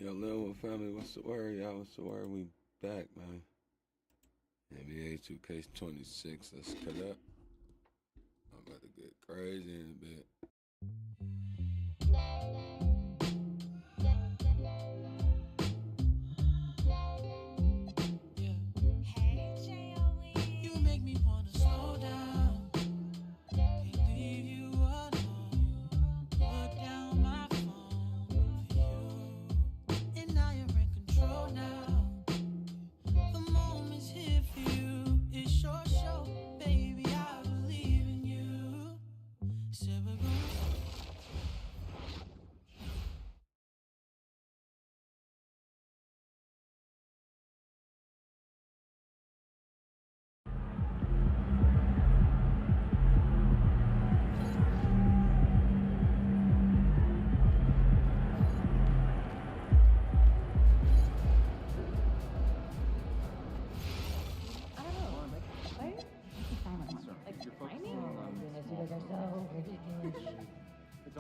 Yo, Linwood family, what's the word? Y'all, what's the word? We back, man. NBA 2K26, let's cut up. I'm about to get crazy in a bit.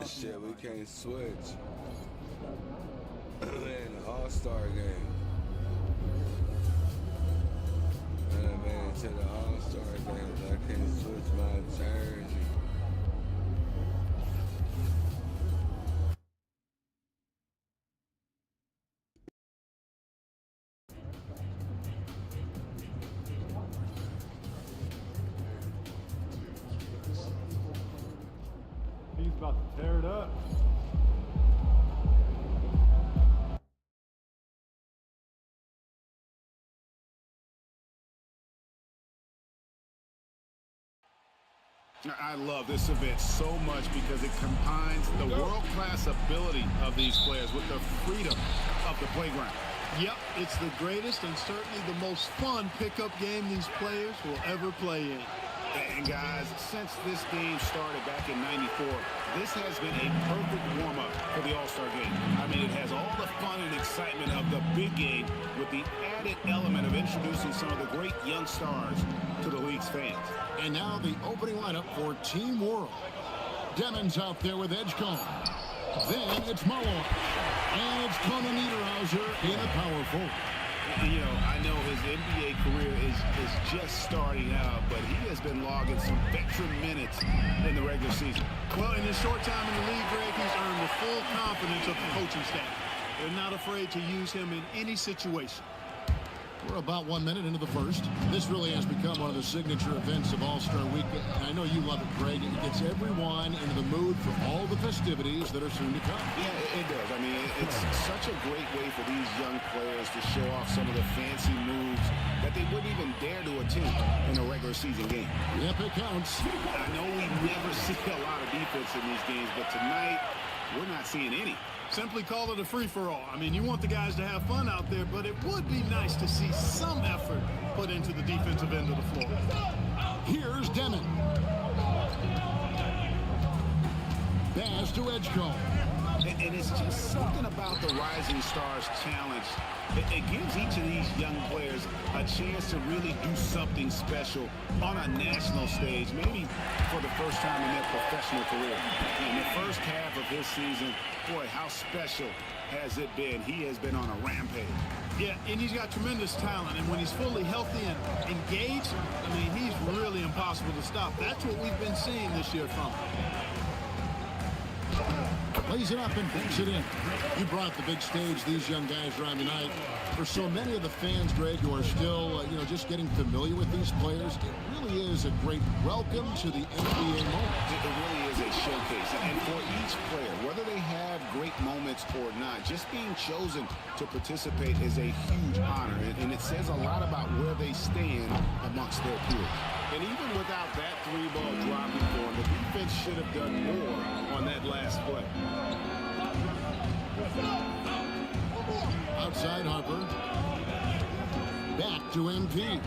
Shit, we can't switch. Man, the All-Star game. Man, to the All-Star games, I can't switch my jersey. He's about to tear it up. I love this event so much because it combines the world-class ability of these players with the freedom of the playground. Yep, it's the greatest and certainly the most fun pickup game these players will ever play in. And guys, since this game started back in '94, this has been a perfect warm-up for the All-Star game. I mean, it has all the fun and excitement of the big game with the added element of introducing some of the great young stars to the league's fans. And now the opening lineup for Team World. Demon's out there with Edgecombe. Then it's Malone. And it's Conan Niederhauser in a power forward. You know, I know his NBA career is just starting out, but he has been logging some veteran minutes in the regular season. Well, in his short time in the league, Greg, he's earned the full confidence of the coaching staff. They're not afraid to use him in any situation. We're about 1 minute into the first. This really has become one of the signature events of All-Star Week. And I know you love it, Greg. It gets everyone into the mood for all the festivities that are soon to come. Yeah, it does. I mean, it's such a great way for these young players to show off some of the fancy moves that they wouldn't even dare to attempt in a regular season game. Yep, it counts. I know we never see a lot of defense in these games, but tonight we're not seeing any. Simply call it a free-for-all. I mean, you want the guys to have fun out there, but it would be nice to see some effort put into the defensive end of the floor. Here's Demon. Pass to Edgecombe. And it's just something about the Rising Stars Challenge. It gives each of these young players a chance to really do something special on a national stage, maybe for the first time in their professional career. In the first half of his season, boy, how special has it been? He has been on a rampage. Yeah, and he's got tremendous talent, and when he's fully healthy and engaged, I mean, he's really impossible to stop. That's what we've been seeing this year from him. Plays it up and banks it in. You brought the big stage these young guys around tonight. For so many of the fans, Greg, who are still, just getting familiar with these players, it really is a great welcome to the NBA moment. It really is a showcase. And for each player, whether they have great moments or not, just being chosen to participate is a huge honor. And it says a lot about where they stand amongst their peers. And even without that three-ball dropping for them, the defense should have done more on that last play. Outside Harper. Back to MP.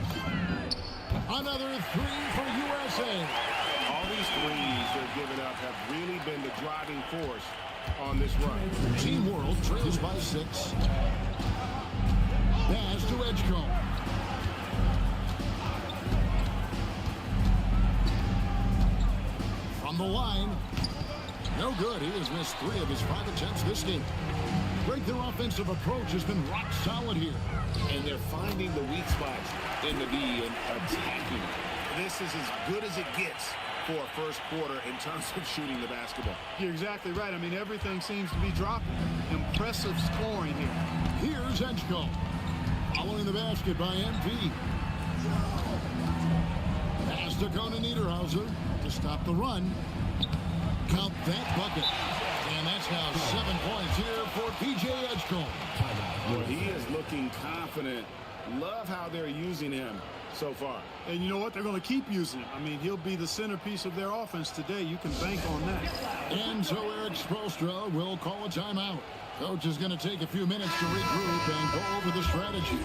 Another three for USA. All these threes they're giving up have really been the driving force on this run. Team World trails by 6. Pass to Edgecombe. From the line. No good. He has missed 3 of his 5 attempts this game. Greg, their offensive approach has been rock solid here. And they're finding the weak spots in the D and attacking. This is as good as it gets for a first quarter in terms of shooting the basketball. You're exactly right. I mean, everything seems to be dropping. Impressive scoring here. Here's Edgecombe. Following the basket by MP. Pass to Conan Niederhauser to stop the run. Count that bucket. And that's now 7 points here for P.J. Edgecombe. Well, he is looking confident. Love how they're using him so far. And you know what? They're going to keep using him. I mean, he'll be the centerpiece of their offense today. You can bank on that. And so Eric Spoelstra will call a timeout. Coach is going to take a few minutes to regroup and go over the strategy.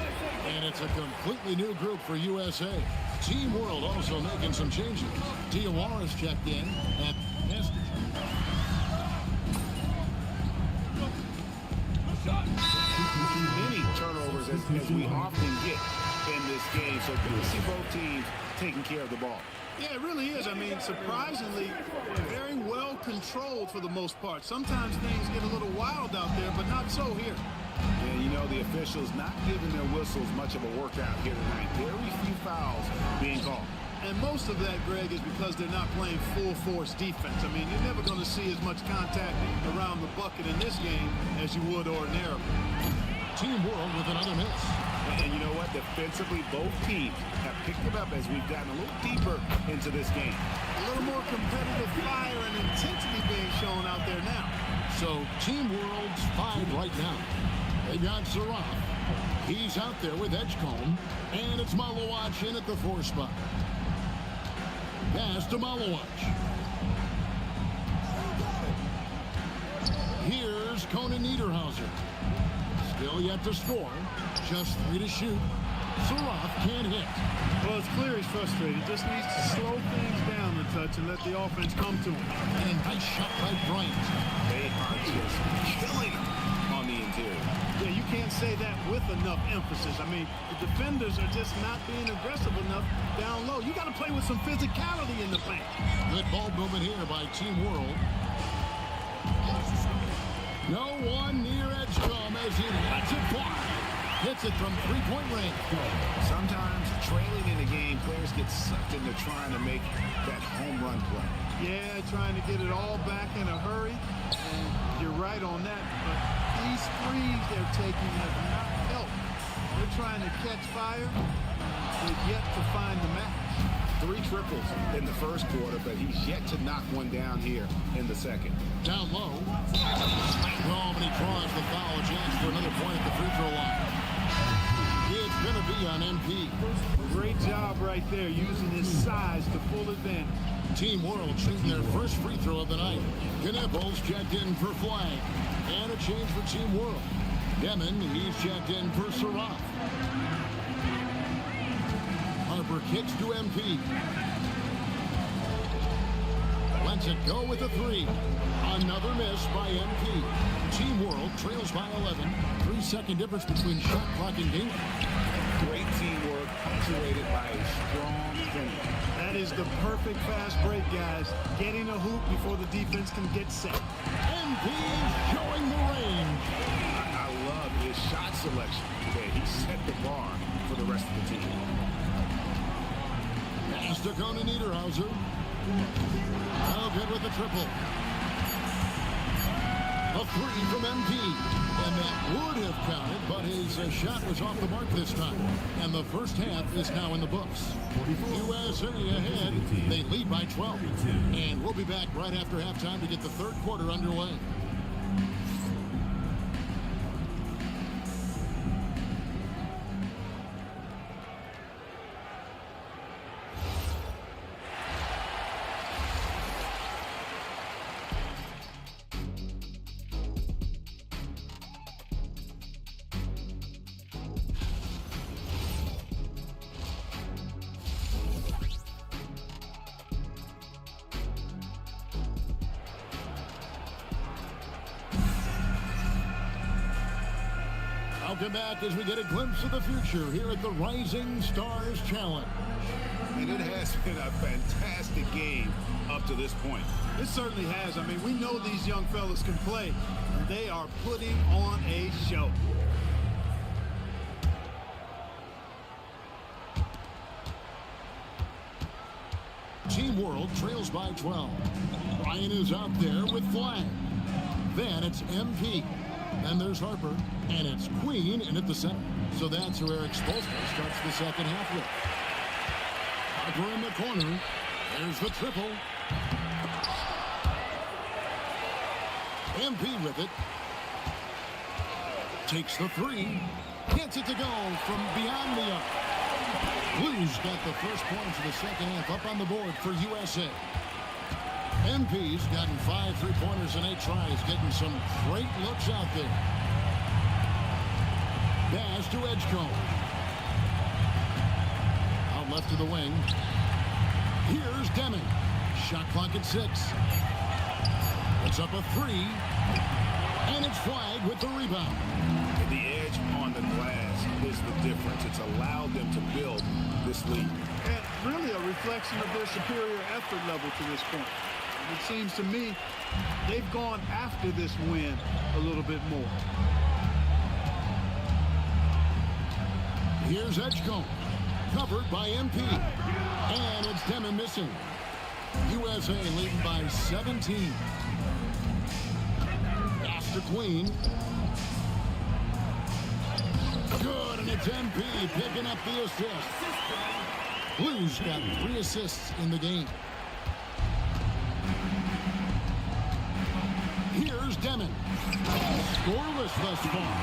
And it's a completely new group for USA. Team World also making some changes. Diawara's checked in at Nesta. Many turnovers as we often get in this game. So good to see both teams taking care of the ball. Yeah, it really is. I mean, surprisingly, very well controlled for the most part. Sometimes things get a little wild out there, but not so here. And, you know, the officials not giving their whistles much of a workout here tonight. Very few fouls being called. And most of that, Greg, is because they're not playing full-force defense. I mean, you're never going to see as much contact around the bucket in this game as you would ordinarily. Team World with another miss. And you know what? Defensively, both teams have picked it up as we've gotten a little deeper into this game. A little more competitive fire and intensity being shown out there now. So Team World's 5 right now. They got Saraf. He's out there with Edgecombe. And it's Malawach in at the 4 spot. Pass to Malawach. Here's Conan Niederhauser. Still yet to score. Just 3 to shoot. Saraf can't hit. Well, it's clear he's frustrated. He just needs to slow things down a touch and let the offense come to him. And a nice shot by Bryant. They are just killing him on the interior. Yeah, you can't say that with enough emphasis. I mean, the defenders are just not being aggressive enough down low. You got to play with some physicality in the paint. Good ball movement here by Team World. No one near Edgecombe as he lets it fly. Hits it from 3-point range. Sometimes trailing in a game, players get sucked into trying to make that home run play. Yeah, trying to get it all back in a hurry. And you're right on that. But these threes they're taking have not helped. They're trying to catch fire. They've yet to find the match. 3 triples in the first quarter, but he's yet to knock one down here in the second. Down low. Oh, and he draws the foul. A chance for another point at the free throw line. It's going to be on MP. Great job right there, using his size to full advantage. Team World shooting their first free throw of the night. Knipples checked in for Flag. And a change for Team World. Demon, he's checked in for Saraf. Harper kicks to MP. Lets it go with a 3. Another miss by MP. Team World trails by 11. 3-second difference between shot clock and game. Great teamwork, punctuated by a strong finish. That is the perfect fast break, guys. Getting a hoop before the defense can get set. MP showing the range. I love his shot selection today. He set the bar for the rest of the team. Pass to Conan Niederhauser. Oh, good with the triple. A 3 from MP. And that would have counted, but his shot was off the mark this time. And the first half is now in the books. USA ahead. They lead by 12. And we'll be back right after halftime to get the third quarter underway. Welcome back as we get a glimpse of the future here at the Rising Stars Challenge. And it has been a fantastic game up to this point. It certainly has. I mean, we know these young fellas can play, and they are putting on a show. Team World trails by 12. Ryan is out there with flag. Then it's MP. Then there's Harper. And it's Queen in at the center. So that's who Eric Spoelstra starts the second half with. Harper in the corner. There's the triple. MP with it. Takes the three. Gets it to go from beyond the arc. Blues got the first points of the second half up on the board for USA. MP's gotten 5 3-pointers in 8 tries, getting some great looks out there. Pass to Edgecombe. Out left to the wing. Here's Deming. Shot clock at 6. It's up a 3. And it's flagged with the rebound. The edge on the glass is the difference. It's allowed them to build this lead. And really a reflection of their superior effort level to this point. It seems to me they've gone after this win a little bit more. Here's Edgecombe. Covered by MP. And it's Deming missing. USA leading by 17. Pass to Queen. Good, and it's MP picking up the assist. Blues got 3 assists in the game. Here's Deming. Scoreless thus far.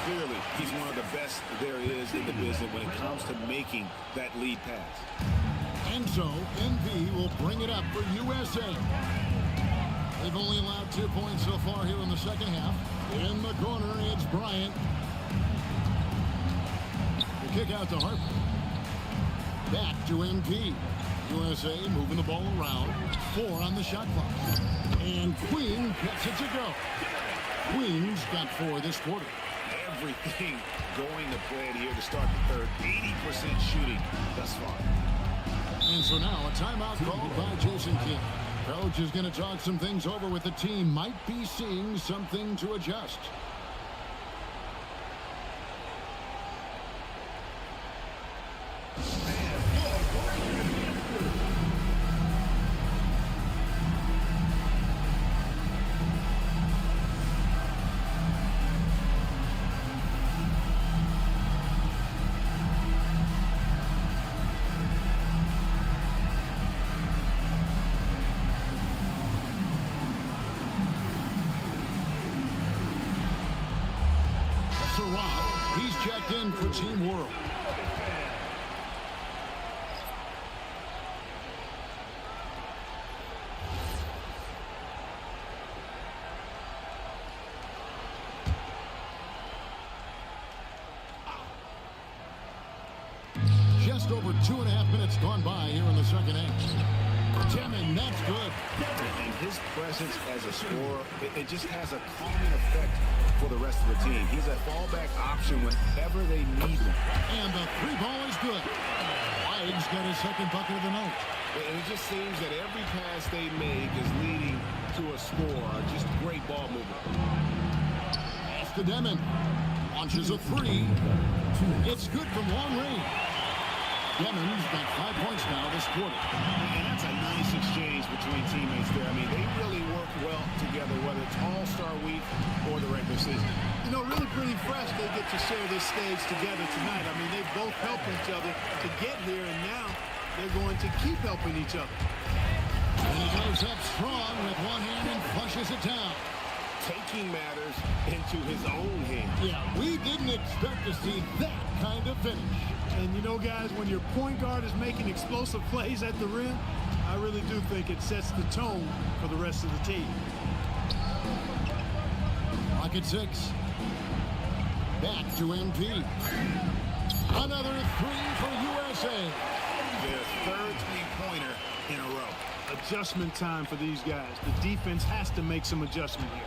Clearly, he's one of the best there is in the business when it comes to making that lead pass. And so, MP will bring it up for USA. They've only allowed 2 points so far here in the second half. In the corner, it's Bryant. The kick out to Harper. Back to MP. USA moving the ball around. 4 on the shot clock. And Queen gets it to go. Queen's got 4 this quarter. Everything going to plan here to start the third. 80% shooting thus far. And so now a timeout called by Jason Kidd. Coach is going to talk some things over with the team. Might be seeing something to adjust. He's checked in for Team World. Just over 2.5 minutes gone by here in the second half. Deming, that's good. And his presence as a scorer, it just has a calming effect for the rest of the team. He's a fallback option whenever they need him. And the 3 ball is good. White's got his second bucket of the night. And it just seems that every pass they make is leading to a score. Just great ball movement. Pass to Deming. Launches a 3. It's good from long range. Deming's got 5 points now this quarter. And that's a nice exchange between teammates there. I mean, they really work well together, whether it's All-Star Week or the regular season. You know, really pretty fresh they get to share this stage together tonight. I mean, they both helped each other to get here, and now they're going to keep helping each other. And he goes up strong with one hand and flushes it down. Taking matters into his own hands. Yeah, we didn't expect to see that kind of finish. And you know, guys, when your point guard is making explosive plays at the rim, I really do think it sets the tone for the rest of the team. Clock at 6. Back to MP. Another 3 for USA. Their third three-pointer in a row. Adjustment time for these guys. The defense has to make some adjustment here.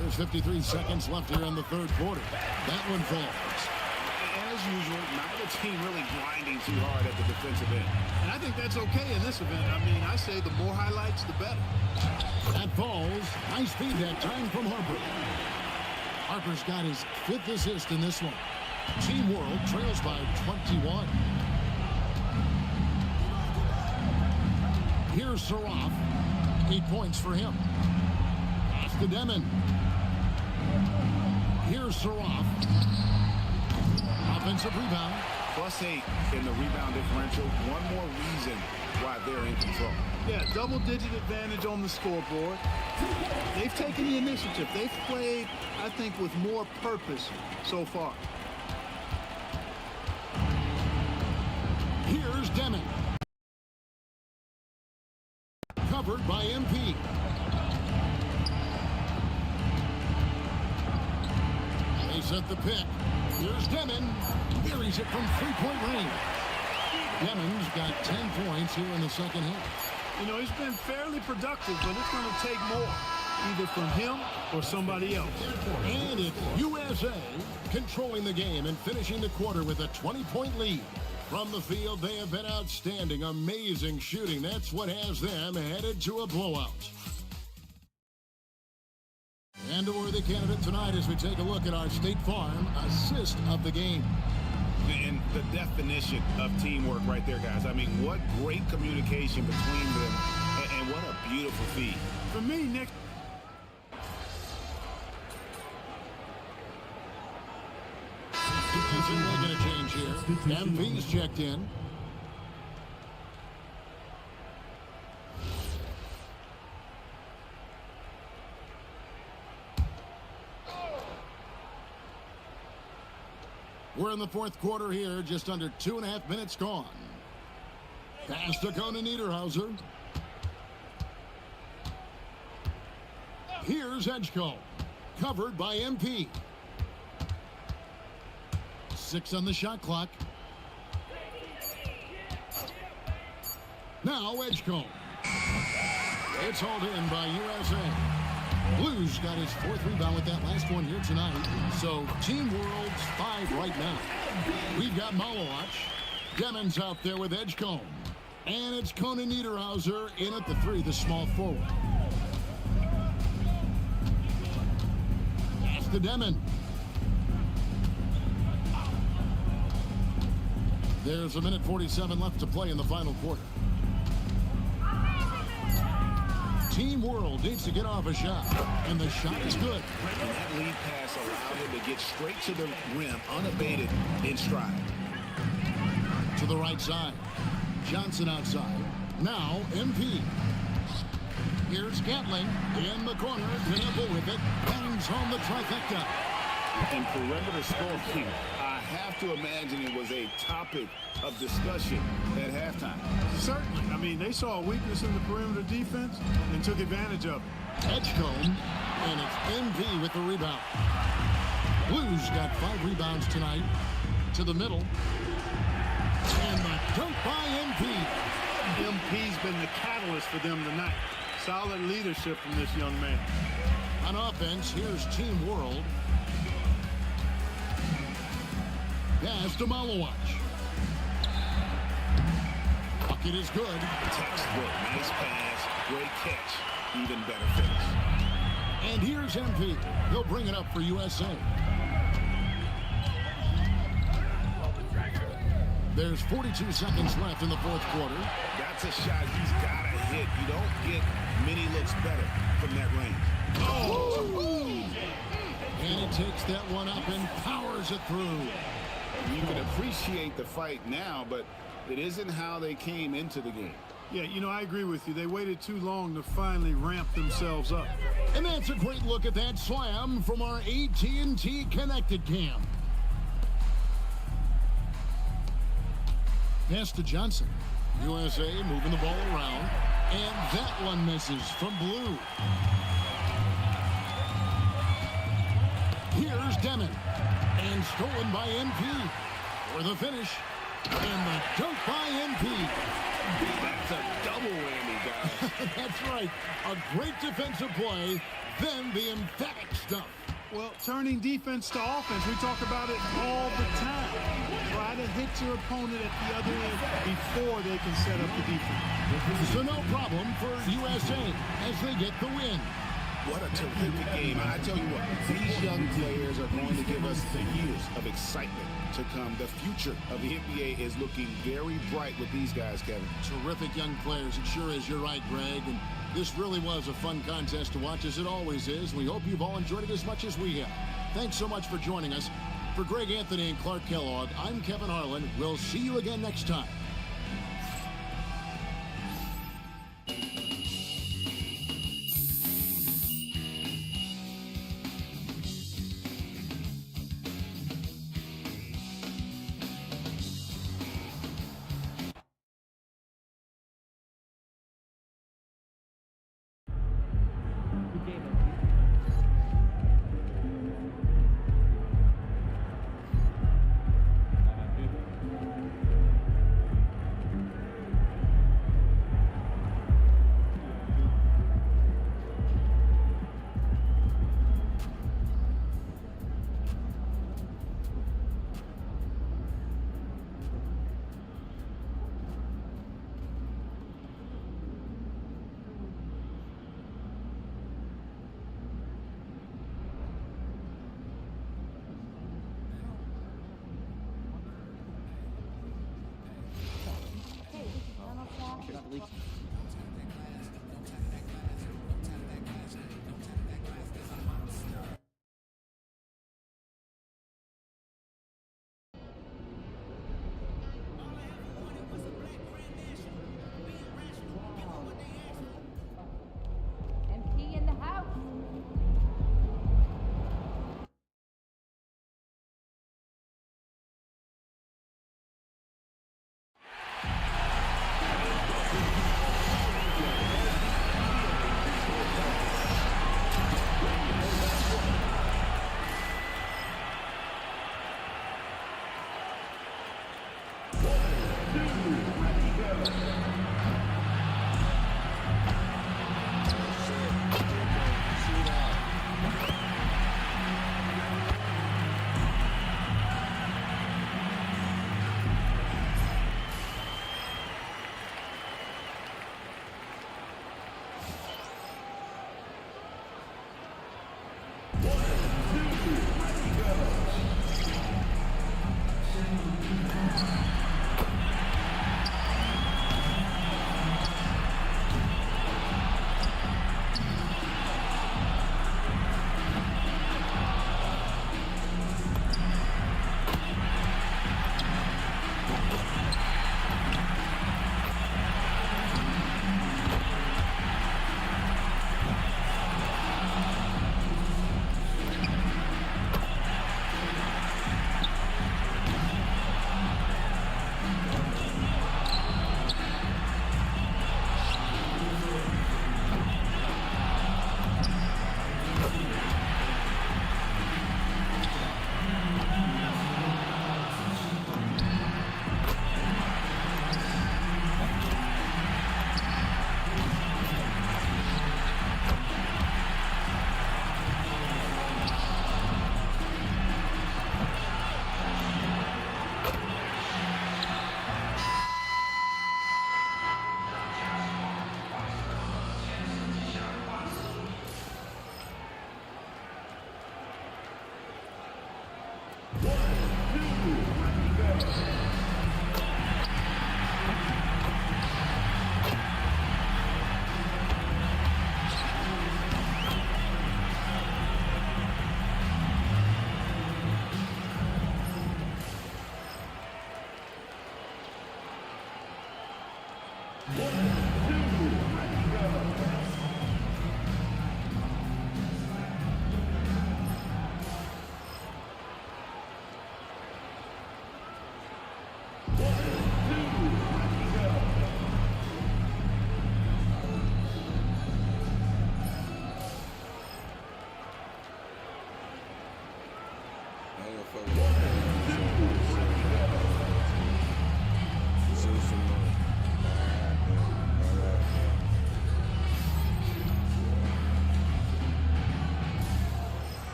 There's 53 seconds left here in the third quarter. That one falls. And usual, neither team really grinding too hard at the defensive end. And I think that's okay in this event. I mean, I say the more highlights, the better. That falls. Nice feed that time from Harper. Harper's got his 5th assist in this one. Team World trails by 21. Here's Saraf. 8 points for him. Pass to Demon. Here's Saraf. Offensive rebound. +8 in the rebound differential. One more reason why they're in control. Yeah, double-digit advantage on the scoreboard. They've taken the initiative. They've played, I think, with more purpose so far. Here's Demon. Covered by MP. They set the pick. Here's Demon. Buries it from three-point range. Demon's got 10 points here in the second half. You know, he's been fairly productive, but it's going to take more, either from him or somebody else. And it's USA controlling the game and finishing the quarter with a 20-point lead. From the field, they have been outstanding, amazing shooting. That's what has them headed to a blowout. And a worthy candidate tonight as we take a look at our State Farm assist of the game. And the definition of teamwork right there, guys. I mean, what great communication between them, and what a beautiful feed. For me, Nick. Making a change here. MV's checked in. We're in the 4th quarter here, just under 2.5 minutes gone. Pass to Conan Niederhauser. Here's Edgecombe, covered by MP. 6 on the shot clock. Now Edgecombe. It's hauled in by USA. Blues got his 4th rebound with that last one here tonight. So Team World's 5 right now. We've got Malowacz. Demon's out there with Edgecombe. And it's Conan Niederhauser in at the 3, the small forward. Pass to Demon. There's 1:47 left to play in the final quarter. Team World needs to get off a shot, and the shot is good. And that lead pass allowed him to get straight to the rim, unabated in stride. To the right side. Johnson outside. Now MP. Here's Gatling in the corner. Temple with it. Bangs home the trifecta. In perimeter scoring, I have to imagine it was a topic of discussion at halftime. Certainly. I mean, they saw a weakness in the perimeter defense and took advantage of it. Edgecombe, and it's MP with the rebound. Blues got 5 rebounds tonight. To the middle. And the dunk by MP. MP's been the catalyst for them tonight. Solid leadership from this young man. On offense, here's Team World. Pass to Malowacz. Bucket is good. Textbook, nice pass, great catch, even better finish. And here's MP. He'll bring it up for USA. There's 42 seconds left in the 4th quarter. That's a shot he's got to hit. You don't get many looks better from that range. Oh! And he takes that one up and powers it through. You can appreciate the fight now, but it isn't how they came into the game. Yeah, you know, I agree with you. They waited too long to finally ramp themselves up. And that's a great look at that slam from our AT&T Connected Cam. Pass to Johnson. USA moving the ball around. And that one misses from Blue. Here's Demon. And stolen by MP. For the finish. And the dunk by MP. That's a double whammy, guys. That's right. A great defensive play. Then the emphatic stuff. Well, turning defense to offense, we talk about it all the time. Try to hit your opponent at the other end before they can set up the defense. So no problem for USA as they get the win. What a terrific game. I tell you what, these young players are going to give us years of excitement to come. The future of the NBA is looking very bright with these guys, Kevin. Terrific young players. It sure is. You're right, Greg. And this really was a fun contest to watch, as it always is. We hope you've all enjoyed it as much as we have. Thanks so much for joining us. For Greg Anthony and Clark Kellogg, I'm Kevin Harlan. We'll see you again next time. MP in the house.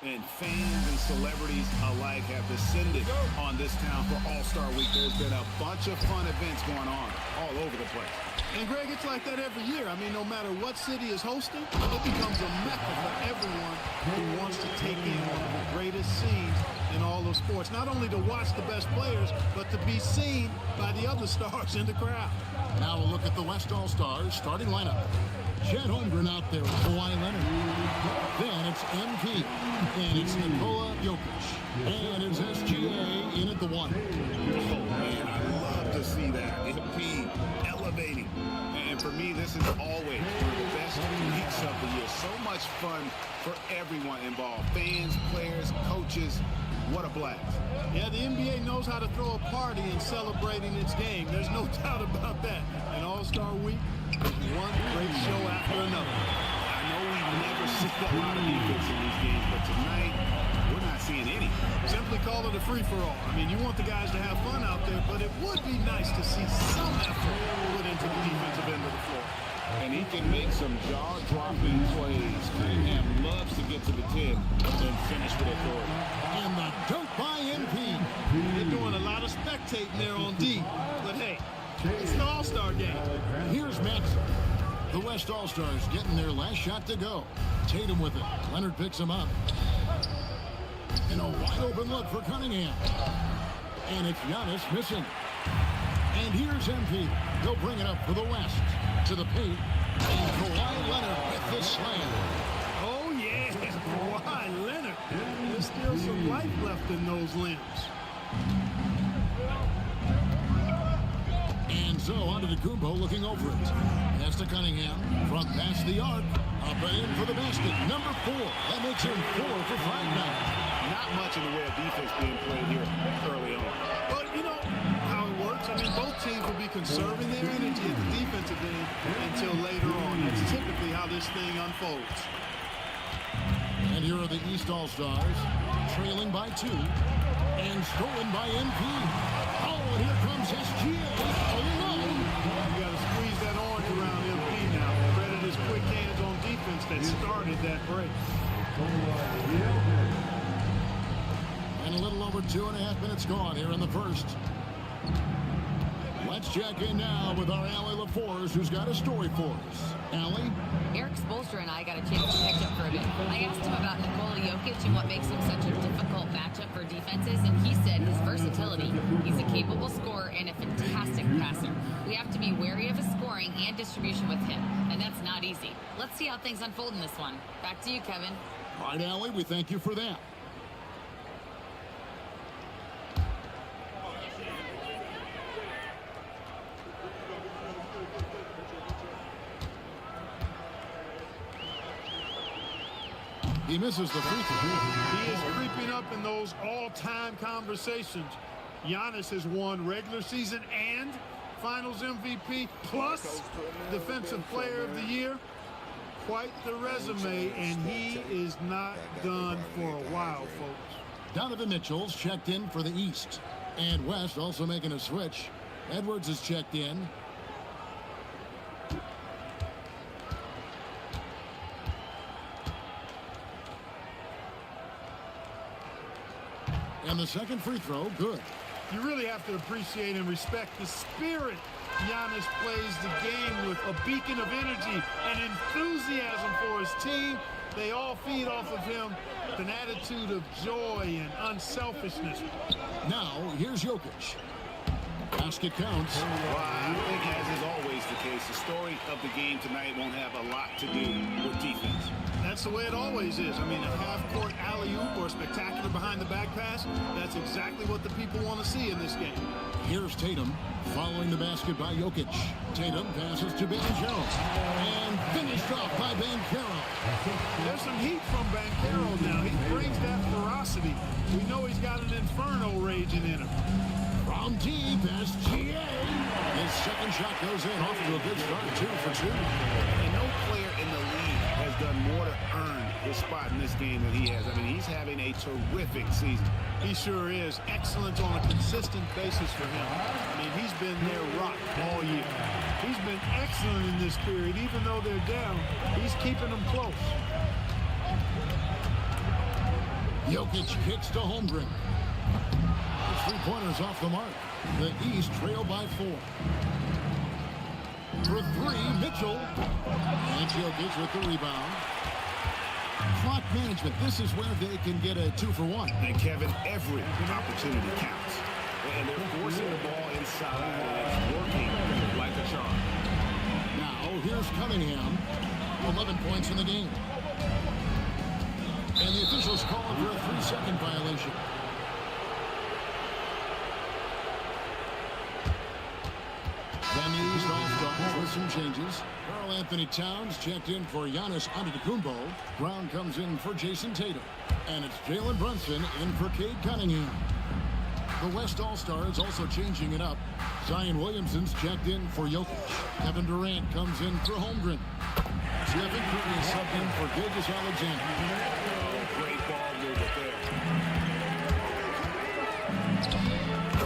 And fans and celebrities alike have descended on this town for All-Star Week. There's been a bunch of fun events going on all over the place. And, Greg, it's like that every year. I mean, no matter what city is hosting, it becomes a mecca for everyone who wants to take in one of the greatest scenes in all of sports. Not only to watch the best players, but to be seen by the other stars in the crowd. Now a look at the West All-Stars starting lineup. Chet Holmgren out there with Kawhi Leonard. Then it's MP. And it's Nikola Jokic. And it's SGA in at the 1. Oh, man, I love to see that. MP elevating. And for me, this is always one of the best weeks of the year. So much fun for everyone involved. Fans, players, coaches. What a blast. Yeah, the NBA knows how to throw a party in celebrating its game. There's no doubt about that. And All-Star Week is one great show after another. I know we've never seen a lot of defense in these games, but tonight, we're not seeing any. Simply call it a free-for-all. I mean, you want the guys to have fun out there, but it would be nice to see some effort put into the defensive end of the floor. And he can make some jaw-dropping plays. Cunningham loves to get to the 10 and finish with authority. And the dunk by MP. They're doing a lot of spectating there on D. But hey, it's the All-Star game. Here's Maxey. The West All-Stars getting their last shot to go. Tatum with it. Leonard picks him up. And a wide-open look for Cunningham. And it's Giannis missing. And here's MP. They'll bring it up for the West. To the paint. And Kawhi Leonard with the slam. Oh, yeah. Kawhi Leonard. There's still some life left in those limbs. And so Antetokounmpo looking over it. Pass to Cunningham. From past the arc. Up and in for the basket. Number 4. That makes him 4 for 5 now. Not much in the way of defense being played here early on. But you know how it works. I mean, both teams will be conserving their energy at the defensive end until later on. That's typically how this thing unfolds. And here are the East All-Stars. Trailing by 2. And stolen by MP. Oh, and here comes SGA. Alone. You got to squeeze that orange around MP now. Credit his quick hands on defense that started that break. And a little over 2.5 minutes gone here in the first. Let's check in now with our Allie LaForce, who's got a story for us. Allie? Erik Spoelstra and I got a chance to catch up for a bit. I asked him about Nikola Jokic and what makes him such a difficult matchup for defenses, and he said his versatility. He's a capable scorer and a fantastic passer. We have to be wary of his scoring and distribution with him, and that's not easy. Let's see how things unfold in this one. Back to you, Kevin. All right, Allie, we thank you for that. He misses the free throw. He is creeping up in those all-time conversations. Giannis has won regular season and Finals MVP plus Defensive Player of the Year. Quite the resume, and he is not done for a while, folks. Donovan Mitchell's checked in for the East. And West also making a switch. Edwards is checked in. And the second free throw, good. You really have to appreciate and respect the spirit Giannis plays the game with, a beacon of energy and enthusiasm for his team. They all feed off of him with an attitude of joy and unselfishness. Now, here's Jokic. Basket counts. Well, I think, as is always the case, the story of the game tonight won't have a lot to do with defense. That's the way it always is. I mean, a half-court alley-oop or a spectacular behind-the-back pass, that's exactly what the people want to see in this game. Here's Tatum following the basket by Jokic. Tatum passes to Banchero. And finished off by Banchero. There's some heat from Banchero now. He brings that ferocity. We know he's got an inferno raging in him. From deep, SGA. His second shot goes in. Off to a good start, 2 for 2. And no player in the league has done more to earn his spot in this game than he has. I mean, he's having a terrific season. He sure is. Excellent on a consistent basis for him. I mean, he's been their rock all year. He's been excellent in this period. Even though they're down, he's keeping them close. Jokic kicks to Holmgren. Three-pointers off the mark. The East trail by 4. For 3, Mitchell. And Jokic with the rebound. Clock management. This is where they can get a 2-for-1. And Kevin, every opportunity counts. And they're forcing the ball inside, and it's working like a charm. Now, here's Cunningham. 11 points in the game. And the officials calling for a 3-second violation. Then the East All-Stars with some changes. Karl Anthony Towns checked in for Giannis Antetokounmpo. Brown comes in for Jason Tatum. And it's Jalen Brunson in for Cade Cunningham. The West All-Stars also changing it up. Zion Williamson's checked in for Jokic. Kevin Durant comes in for Holmgren. Stephen Curry is subbed in for Gilgeous Alexander. Great ball movement there.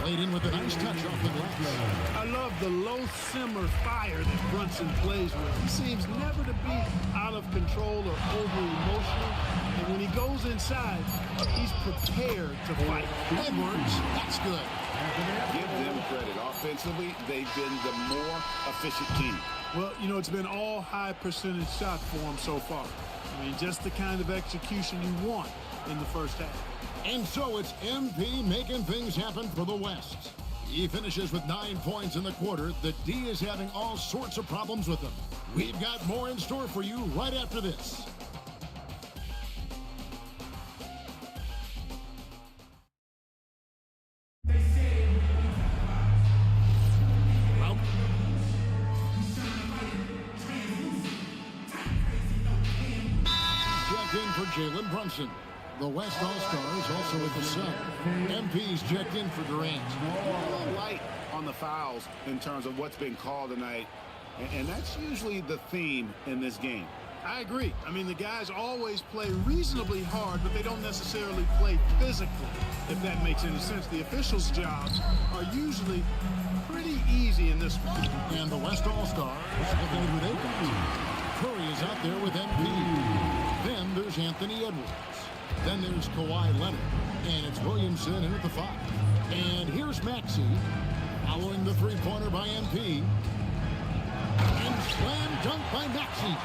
Played in with a nice touch off the glass. I love the low simmer fire that Brunson plays with. He seems never to be out of control or overly emotional. And when he goes inside, he's prepared to fight. Edwards, that's good. Give them credit. Offensively, they've been the more efficient team. Well, you know, it's been all high percentage shots for him so far. I mean, just the kind of execution you want in the first half. And so it's MP making things happen for the West. He finishes with 9 points in the quarter. The D is having all sorts of problems with them. We've got more in store for you right after this. Checked in for Jalen Brunson. The West All-Stars also with the Sun. MP's checked in for Durant. A little light on the fouls in terms of what's been called tonight. And that's usually the theme in this game. I agree. I mean, the guys always play reasonably hard, but they don't necessarily play physically, if that makes any sense. The officials' jobs are usually pretty easy in this one. And the West All-Stars looking at who they got. Curry is out there with MP. Then there's Anthony Edwards. Then there's Kawhi Leonard. And it's Williamson in at the 5. And here's Maxey following the three-pointer by MP. And slam dunk by Maxey.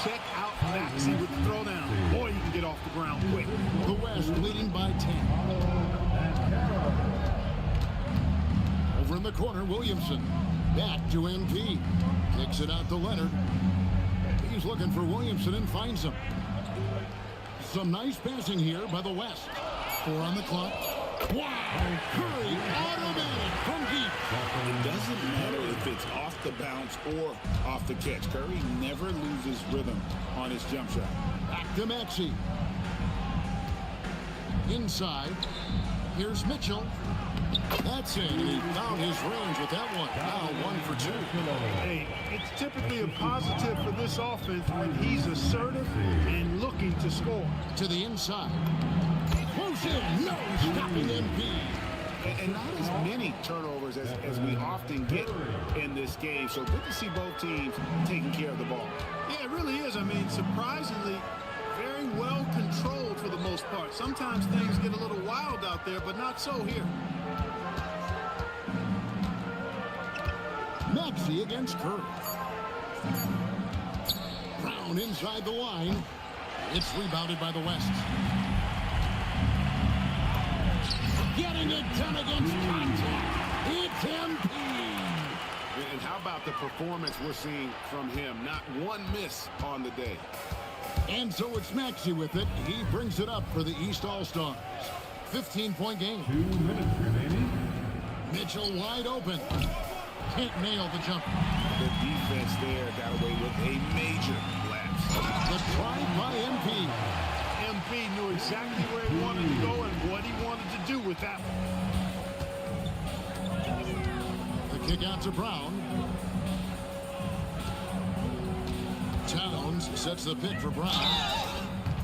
Check out Maxey with the throwdown. Boy, you can get off the ground quick. The West leading by 10. Over in the corner, Williamson. Back to MP. Kicks it out to Leonard. He's looking for Williamson and finds him. Some nice passing here by the West. 4 on the clock. Wow! Curry automatic from deep. It doesn't matter if it's off the bounce or off the catch. Curry never loses rhythm on his jump shot. Back to Maxey. Inside. Here's Mitchell. That's it. He found his range with that one. Now 1 for 2. Hey, it's typically a positive for this offense when he's assertive and looking to score. To the inside. Close in. No stopping MP. And not as many turnovers as we often get in this game. So good to see both teams taking care of the ball. Yeah, it really is. I mean, surprisingly, very well controlled for the most part. Sometimes things get a little wild out there, but not so here. Maxey against Curry. Brown inside the line. It's rebounded by the West. Getting it done against contact. It's MP. And how about the performance we're seeing from him? Not one miss on the day. And so it's Maxey with it. He brings it up for the East All-Stars. 15-point game. 2 minutes remaining. Mitchell wide open. Can't nail the jumper. The defense there got away with a major lapse. The try by MP. MP knew exactly where he wanted to go and what he wanted to do with that one. The kick out to Brown. Towns sets the pick for Brown.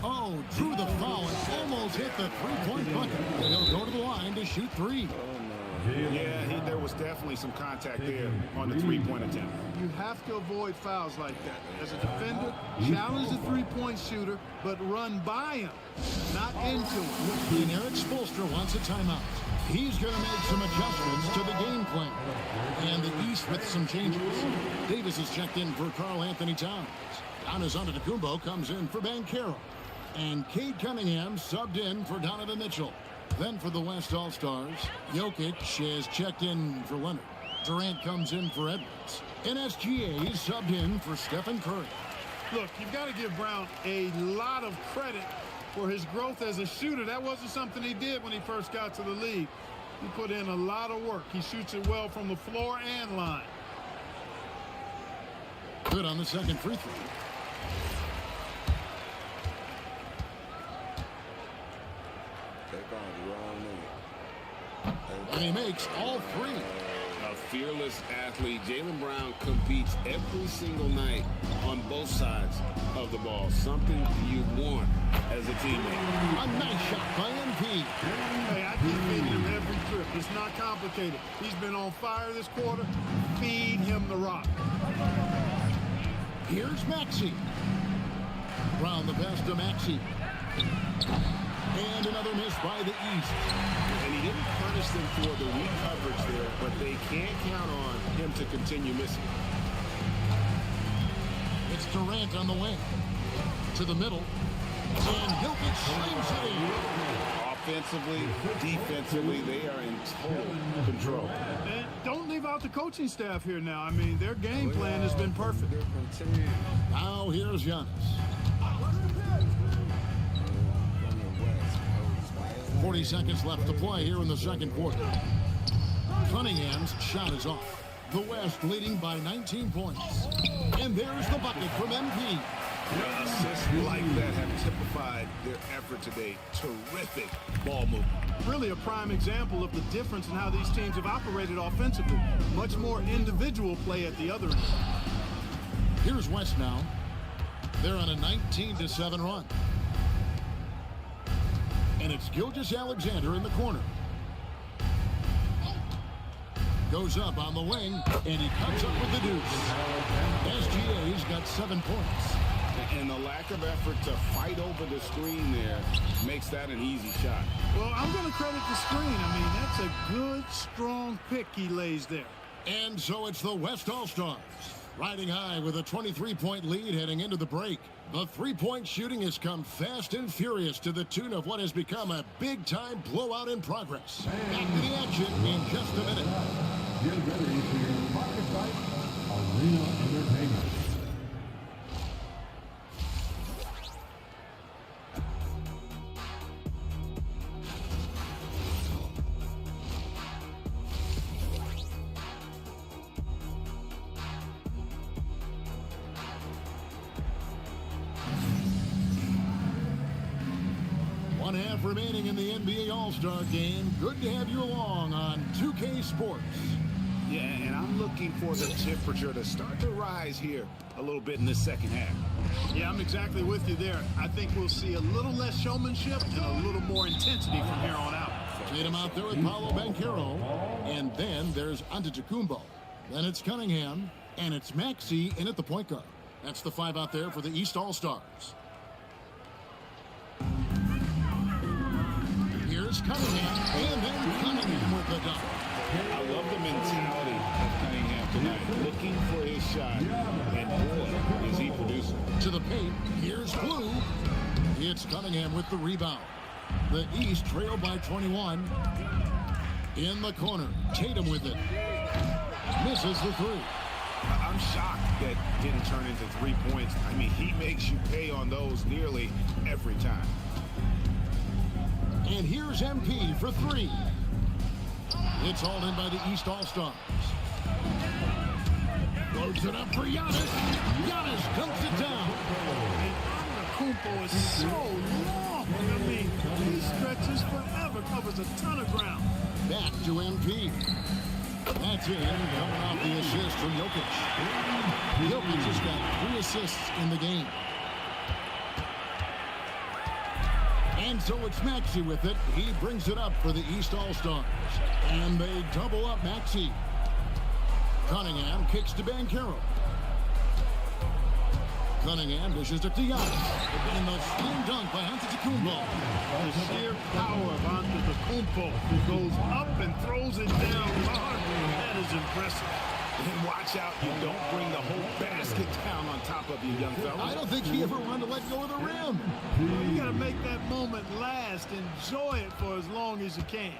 Oh, drew the foul and almost hit the three-point bucket. He'll go to the line to shoot 3. Yeah, there was definitely some contact there on the three-point attempt. You have to avoid fouls like that. As a defender, Challenge the three-point shooter, but run by him, not into him. And Eric Spoelstra wants a timeout. He's going to make some adjustments to the game plan. And the East with some changes. Davis is checked in for Karl Anthony Towns. Giannis Antetokounmpo comes in for Banchero. And Cade Cunningham subbed in for Donovan Mitchell. Then for the West All-Stars, Jokic is checked in for Leonard. Durant comes in for Edwards. And SGA is subbed in for Stephen Curry. Look, you've got to give Brown a lot of credit for his growth as a shooter. That wasn't something he did when he first got to the league. He put in a lot of work. He shoots it well from the floor and line. Good on the second free throw. And he makes all three. A fearless athlete. Jaylen Brown competes every single night on both sides of the ball. Something you want as a teammate. A nice shot by MP. Hey, I keep feeding him every trip. It's not complicated. He's been on fire this quarter. Feed him the rock. Here's Maxey. Brown the pass to Maxey. And another miss by the East. And he didn't punish them for the weak coverage there, but they can't count on him to continue missing. It's Durant on the wing. To the middle. And Jokic slams it in. Offensively, defensively, they are in total control. And don't leave out the coaching staff here now. I mean, their game plan has been perfect. Now here's Giannis. 40 seconds left to play here in the second quarter. Cunningham's shot is off. The West leading by 19 points. And there's the bucket from MP. Assists like that have typified their effort today. Terrific ball movement. Really a prime example of the difference in how these teams have operated offensively. Much more individual play at the other end. Here's West now. They're on a 19-7 run. And it's Gilgeous-Alexander in the corner. Goes up on the wing, and he cuts up with the deuce. SGA's got 7 points. And the lack of effort to fight over the screen there makes that an easy shot. Well, I'm going to credit the screen. I mean, that's a good, strong pick he lays there. And so it's the West All-Stars. Riding high with a 23-point lead heading into the break. The three-point shooting has come fast and furious to the tune of what has become a big-time blowout in progress. Back to the action in just a minute. Get ready for your market fight, Arena Entertainment. One half remaining in the NBA All-Star Game. Good to have you along on 2K Sports. Yeah, and I'm looking for the temperature to start to rise here a little bit in the second half. Yeah, I'm exactly with you there. I think we'll see a little less showmanship and a little more intensity from here on out. Tatum out there with Paolo Banchero. And then there's Antetokounmpo. Then it's Cunningham. And it's Maxey in at the point guard. That's the 5 out there for the East All-Stars. Here's Cunningham, and then Cunningham with the dunk. I love the mentality of Cunningham tonight, looking for his shot, and boy, is he producing. To the paint, here's Blue. It's Cunningham with the rebound. The East trail by 21. In the corner, Tatum with it. Misses the three. I'm shocked that didn't turn into 3 points. I mean, he makes you pay on those nearly every time. And here's MP for 3. It's hauled in by the East All-Stars. Loads it up for Giannis. Giannis dumps it down. Antetokounmpo is so long. I mean, he stretches forever, covers a ton of ground. Back to MP. That's in, coming off the assist from Jokic. Jokic just got 3 assists in the game. And so it's Maxey with it. He brings it up for the East All-Stars. And they double up Maxey. Cunningham kicks to Banchero. Cunningham dishes it to Giannis. And the slam dunk by Antetokounmpo. The sheer power of Antetokounmpo goes up and throws it down hard. That is impressive. And watch out, you don't bring the whole basket down on top of you, young fella. I don't think he ever wanted to let go of the rim. You got to make that moment last. Enjoy it for as long as you can.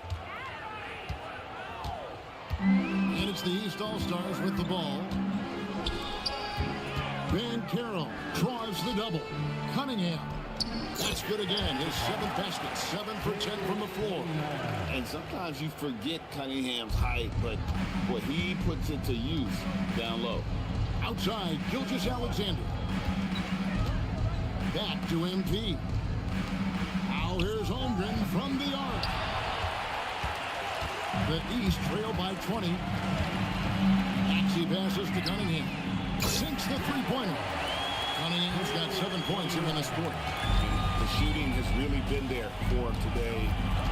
And it's the East All-Stars with the ball. Banchero drives the double. Cunningham. That's good again. His 7th basket. 7 for 10 from the floor. And sometimes you forget Cunningham's height, but what he puts it to use down low. Outside, Gilgeous-Alexander. Back to MP. Now here's Holmgren from the arc. The East trail by 20. Maxey passes to Cunningham. Sinks the three-pointer. Cunningham's got 7 points here in this quarter. The shooting has really been there for him today,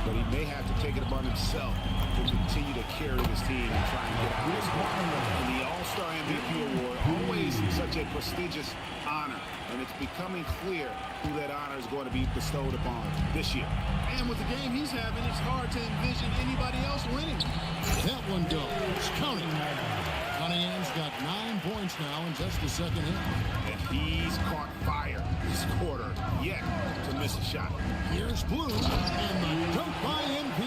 but he may have to take it upon himself to continue to carry this team and try and get out of this one. And the All-Star MVP Award, always such a prestigious honor, and it's becoming clear who that honor is going to be bestowed upon this year. And with the game he's having, it's hard to envision anybody else winning. That one goes. Counting. Cunningham's got 9 points now in just the second half. And he's caught fire this quarter yet to miss a shot. Here's Blue and the dunk by MP.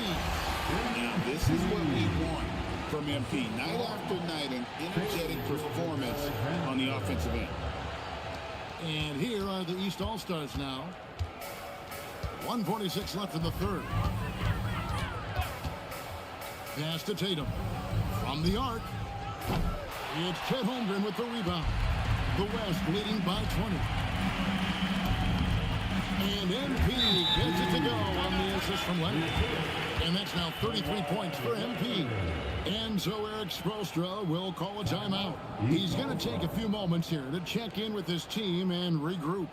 Now this is what we want from MP. Night after night, an energetic performance on the offensive end. And here are the East All-Stars now. 1:46 left in the third. Pass to Tatum. From the arc. It's Chet Holmgren with the rebound. The West leading by 20. And MP gets it to go on the assist from Leonard. And that's now 33 points for MP. And so Eric Spoelstra will call a timeout. He's going to take a few moments here to check in with his team and regroup.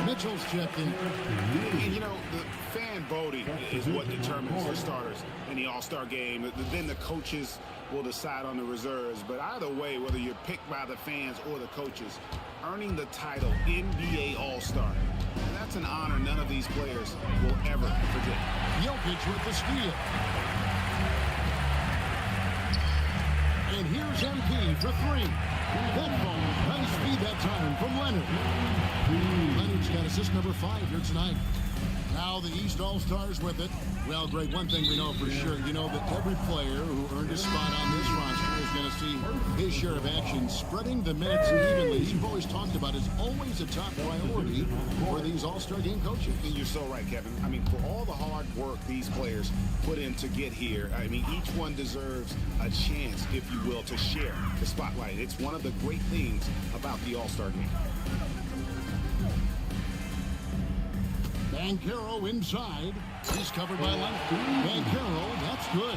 Mitchell's checked in. You know, the fan voting is what determines the starters in the All-Star game. Then the coaches will decide on the reserves. But either way, whether you're picked by the fans or the coaches, earning the title NBA All-Star, that's an honor none of these players will ever forget. Jokic with the steal. And here's MP for 3. That ball, nice feed that time from Leonard. Leonard's got assist number 5 here tonight. Now the East All-Stars with it. Well, Greg, one thing we know for sure, you know that every player who earned a spot on this roster is going to see his share of action. Spreading the minutes evenly, you've always talked about, is always a top priority for these All-Star game coaches. And you're so right, Kevin. I mean, for all the hard work these players put in to get here, I mean, each one deserves a chance, if you will, to share the spotlight. It's one of the great things about the All-Star game. Banchero inside. He's covered by Leonard. Banchero, that's good.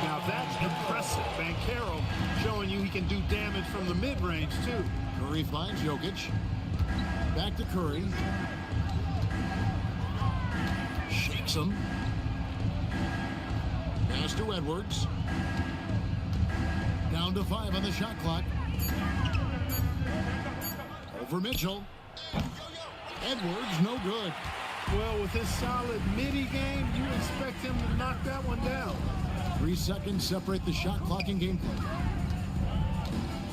Now that's impressive. Banchero showing you he can do damage from the mid-range, too. Curry finds Jokic. Back to Curry. Shakes him. Pass to Edwards. Down to 5 on the shot clock. Over Mitchell. Edwards, no good. Well, with his solid midi game, you expect him to knock that one down. 3 seconds separate the shot clock and gameplay.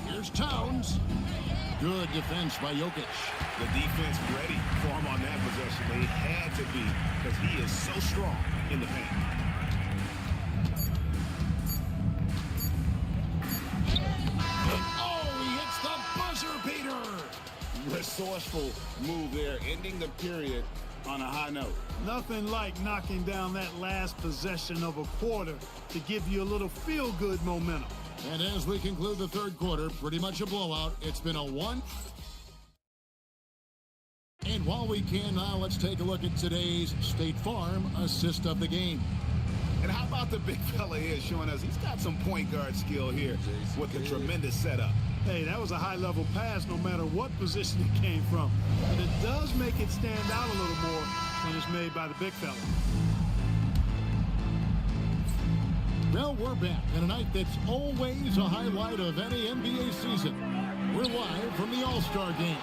Here's Towns. Good defense by Jokic. The defense ready for him on that possession. They had to be, because he is so strong in the paint. Oh, he hits the buzzer beater. Resourceful move there, ending the period on a high note. Nothing like knocking down that last possession of a quarter to give you a little feel-good momentum. And as we conclude the third quarter, pretty much a blowout. It's been a 1. And while we can now, let's take a look at today's State Farm assist of the game. And how about the big fella here showing us he's got some point guard skill here with a tremendous setup. Hey, that was a high-level pass no matter what position it came from. But it does make it stand out a little more when it's made by the big fella. Well, we're back in a night that's always a highlight of any NBA season. We're live from the All-Star Game.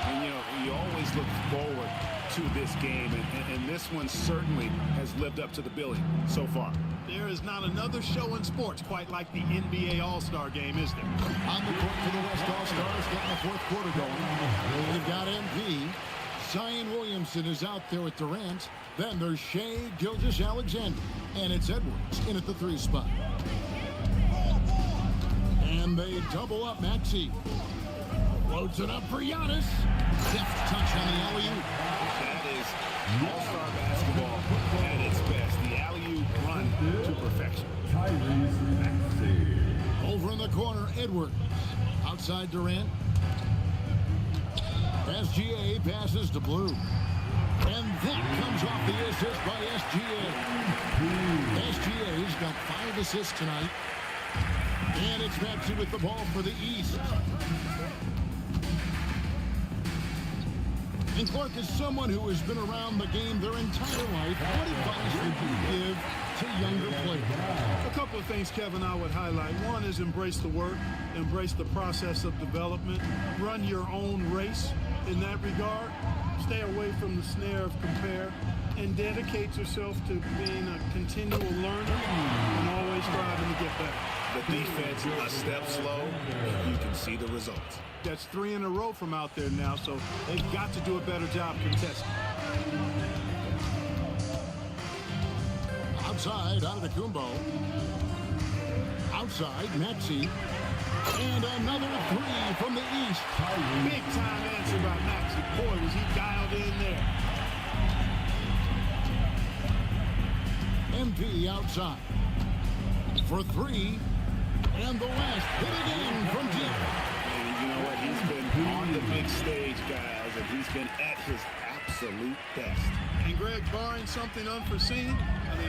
And, you know, you always look forward to this game, and this one certainly has lived up to the billing so far. There is not another show in sports quite like the NBA All-Star Game, is there? On the court for the West All-Stars, getting the fourth quarter going. They've got MP. Zion Williamson is out there with Durant. Then there's Shai Gilgeous-Alexander. And it's Edwards in at the 3 spot. And they double up Maxey. Loads it up for Giannis. Deft touch on the alley-oop. That is all-star basketball at its best. The alley-oop run to perfection. Over in the corner, Edwards. Outside Durant. SGA passes to Blue. And that comes off the assist by SGA. SGA's got 5 assists tonight. And it's Maxey with the ball for the East. And Clark, is someone who has been around the game their entire life, what advice would you give to younger players? A couple of things, Kevin, I would highlight. One is embrace the work, embrace the process of development, run your own race in that regard, stay away from the snare of compare, and dedicate yourself to being a continual learner and always striving to get better. The defense a step slow, and you can see the results. That's 3 in a row from out there now, so they've got to do a better job contesting. Outside, Antetokounmpo. Outside, Maxey. And another 3 from the East. Big time answer by Maxey. Boy, was he dialed in there. MP outside. For 3. And the last hit again from deep. And you know what? He's been on the big stage, guys, and he's been at his absolute best. And Greg, barring something unforeseen,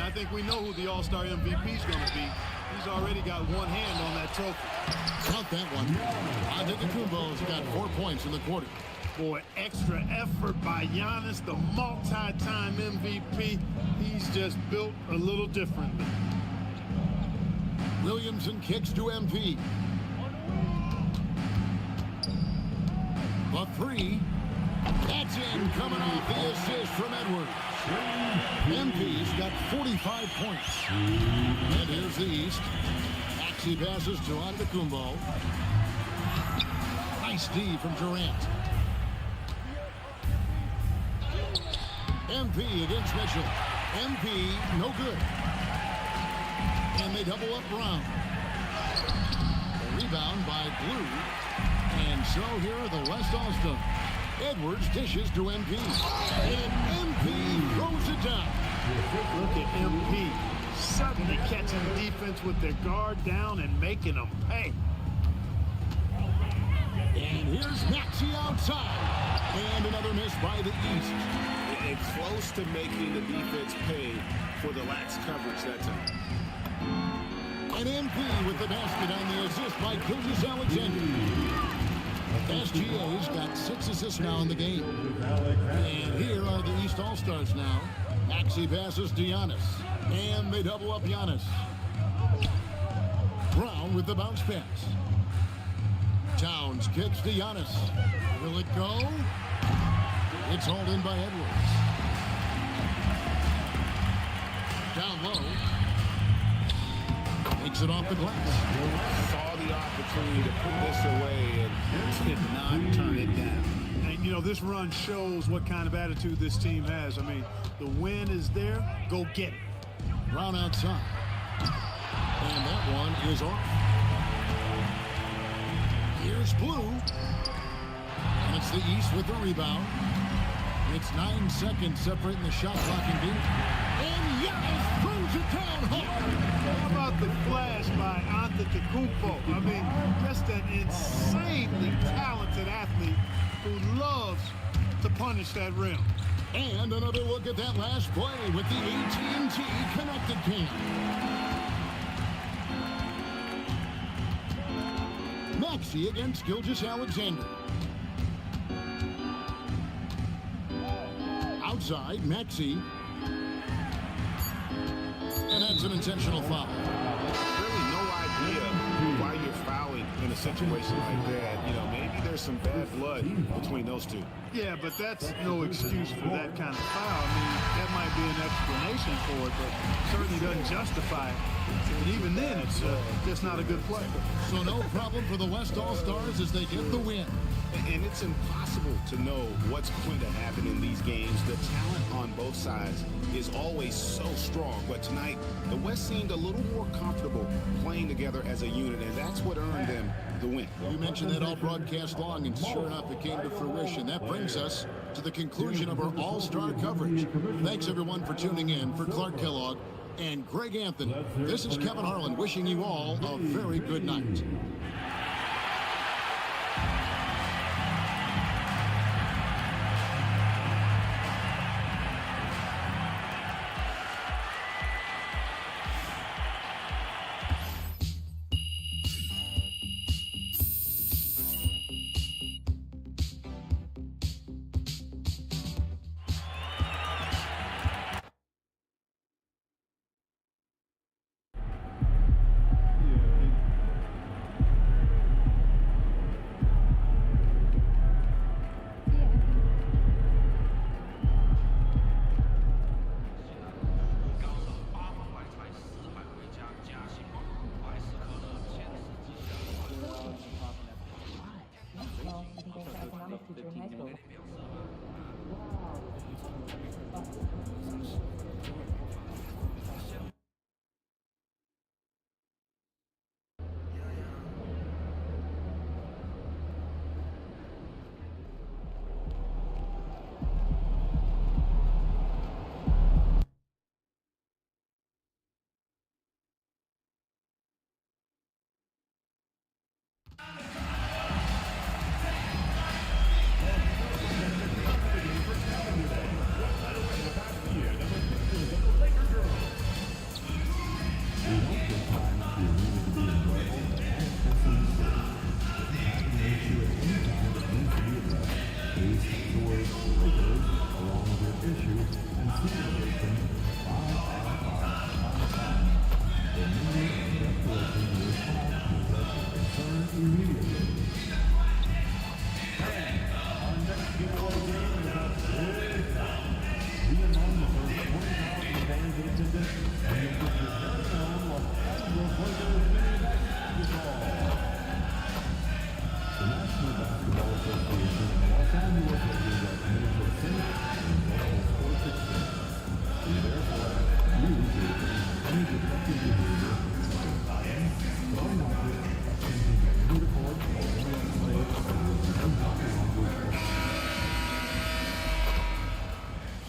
I think we know who the All-Star MVP is going to be. He's already got one hand on that trophy. Count that one. Antetokounmpo's got 4 points in the quarter. Boy, extra effort by Giannis, the multi-time MVP. He's just built a little differently. Williamson kicks to MP. The 3. That's in, coming off the assist from Edwards. MP's got 45 points. And here's the East. Maxey passes to Antetokounmpo. Nice D from Durant. MP against Mitchell. MP, no good. And they double up Brown. A rebound by Blue. And so here are the West All-Stars. Edwards dishes to MP. And MP throws it down. Look at MP suddenly catching defense with their guard down and making them pay. And here's Maxey outside. And another miss by the East. It's close to making the defense pay for the lax coverage that time. And MP with the basket on the assist by Gilgeous-Alexander. SGA's got 6 assists now in the game. And here are the East All-Stars now. Maxey passes to Giannis. And they double up Giannis. Brown with the bounce pass. Towns kicks to Giannis. Will it go? It's hauled in by Edwards. Down low. Takes it off the glass. Saw the opportunity to put this away and did not turn it down. And, you know, this run shows what kind of attitude this team has. The win is there. Go get it. Brown outside. And that one is off. Here's Blue. And it's the East with the rebound. It's 9 seconds separating the shot clock and game. And Giannis throws it down hard. How about the flash by Antetokounmpo? Just an insanely talented athlete who loves to punish that rim. And another look at that last play with the AT&T Connected Cam. Maxey against Gilgeous-Alexander. Outside, Maxey. And that's an intentional foul. Really no idea why you're fouling in a situation like that. You know, maybe there's some bad blood between those two. Yeah, but that's no excuse for that kind of foul. I mean, that might be an explanation for it, but certainly doesn't justify it. And even then, it's just not a good play. So no problem for the West All-Stars as they get the win. And it's impossible to know what's going to happen in these games. The talent on both sides is always so strong. But tonight, the West seemed a little more comfortable playing together as a unit, and that's what earned them the win. You mentioned that all broadcast long, and sure enough, it came to fruition. That brings us to the conclusion of our All-Star coverage. Thanks, everyone, for tuning in. For Clark Kellogg and Greg Anthony, this is Kevin Harlan wishing you all a very good night.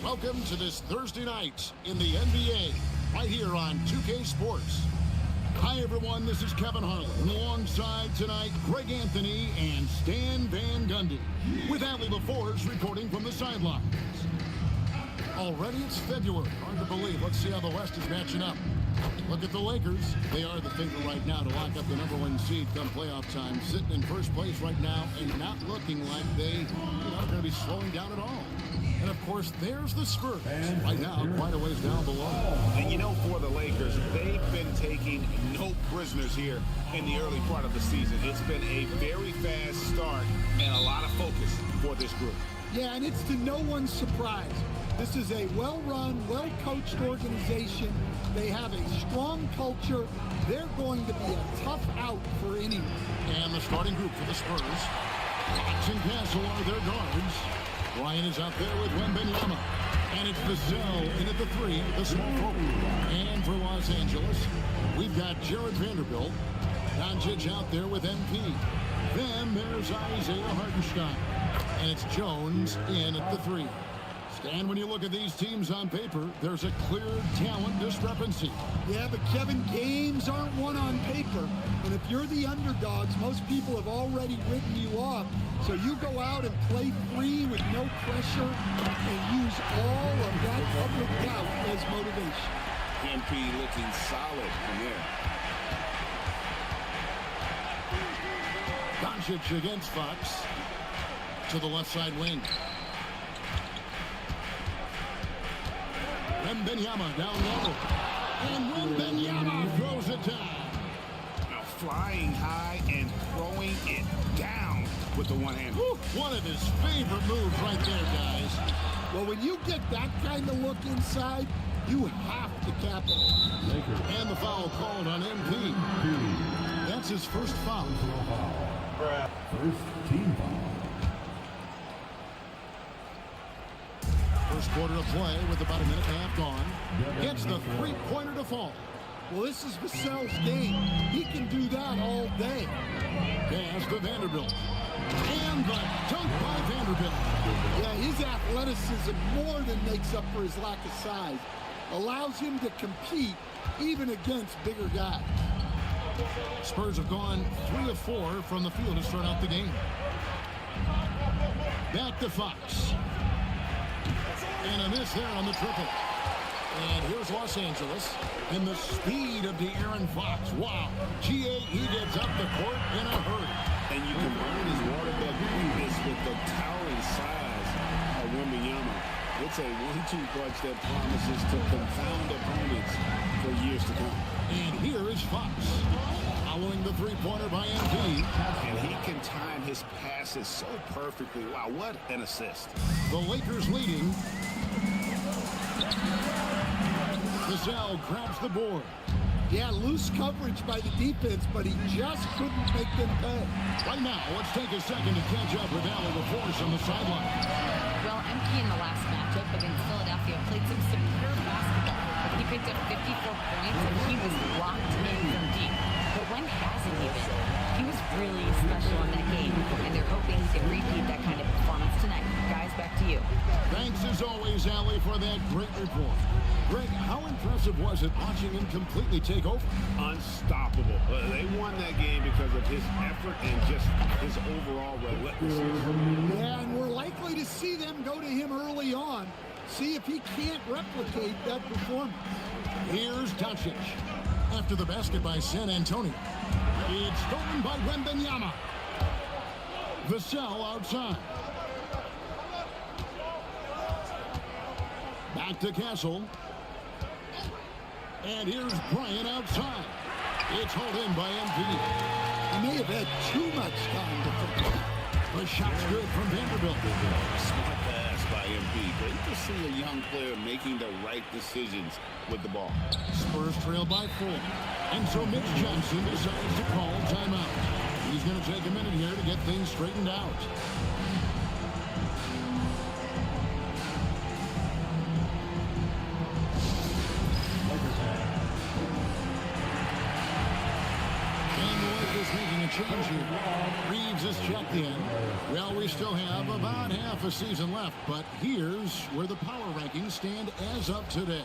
Welcome to this Thursday night in the NBA, right here on 2K Sports. Hi, everyone. This is Kevin Harlan. Alongside tonight, Greg Anthony and Stan Van Gundy, with Allie LaForge reporting from the sidelines. Already it's February. Hard to believe. Let's see how the West is matching up. Look at the Lakers. They are the favorite right now to lock up the #1 seed come playoff time. Sitting in first place right now and not looking like they are going to be slowing down at all. And, of course, there's the Spurs. Right now, quite a ways down below. And, you know, for the Lakers, they've been taking no prisoners here in the early part of the season. It's been a very fast start and a lot of focus for this group. Yeah, and it's to no one's surprise. This is a well-run, well-coached organization. They have a strong culture. They're going to be a tough out for anyone. And the starting group for the Spurs. Fox and Castle are their guards. Ryan is out there with Wembanyama. And it's Vassell in at the 3, the small forward. And for Los Angeles, we've got Jared Vanderbilt. Doncic out there with MP. Then there's Isaiah Hartenstein. And it's Jones in at the 3. And when you look at these teams on paper, there's a clear talent discrepancy. Yeah, but Kevin, games aren't won on paper. And if you're the underdogs, most people have already written you off. So you go out and play free with no pressure and use all of that public doubt as motivation. MP looking solid from there. Doncic against Fox to the left side wing. Wembanyama down low. And Wembanyama throws it down. Now flying high and throwing it down with the one hand. Woo, one of his favorite moves right there, guys. Well, when you get that kind of look inside, you have to capitalize. And the foul called on MP. That's his first foul. First team foul. First quarter of play with about a minute and a half gone. Gets the three-pointer to fall. Well, this is Vassell's game. He can do that all day. Pass to Vanderbilt. And the dunk by Vanderbilt. Yeah, his athleticism more than makes up for his lack of size. Allows him to compete even against bigger guys. Spurs have gone 3 of 4 from the field to start out the game. Back to Fox. And a miss there on the triple. And here's Los Angeles in the speed of De'Aaron Fox. Wow. He gets up the court in a hurry. And you combine his waterbed quickness with the towering size of Wembanyama. It's a 1-2 punch that promises to confound opponents for years to come. And here is Fox. Following the three-pointer by MP. And he can time his passes so perfectly. Wow, what an assist. The Lakers leading. Vassell grabs the board. Yeah, loose coverage by the defense, but he just couldn't make them pay. Right now, let's take a second to catch up with Allie LaForce on the sideline. Well, MP in the last matchup against Philadelphia played some superb basketball. He picked up 54 points and he was locked in from deep. But when hasn't he been? He was really special in that game, and they're hoping he can repeat that kind of performance tonight. Guys, back to you. Thanks as always, Allie, for that great report. Greg, how impressive was it watching him completely take over? Unstoppable. They won that game because of his effort and just his overall relentlessness. Yeah, and we're likely to see them go to him early on. See if he can't replicate that performance. Here's Doncic. After the basket by San Antonio. It's stolen by Wembanyama. Vassell outside. Back to Castle. And here's Bryant outside. It's hauled in by MP. He may have had too much time to prepare. The shot's good from Vanderbilt. Smart pass by MP. Great to see a young player making the right decisions with the ball. Spurs trail by 4. And so Mitch Johnson decides to call timeout. He's going to take a minute here to get things straightened out. Making a change here. Reeves is checked in. Well, we still have about half a season left, but here's where the power rankings stand as of today.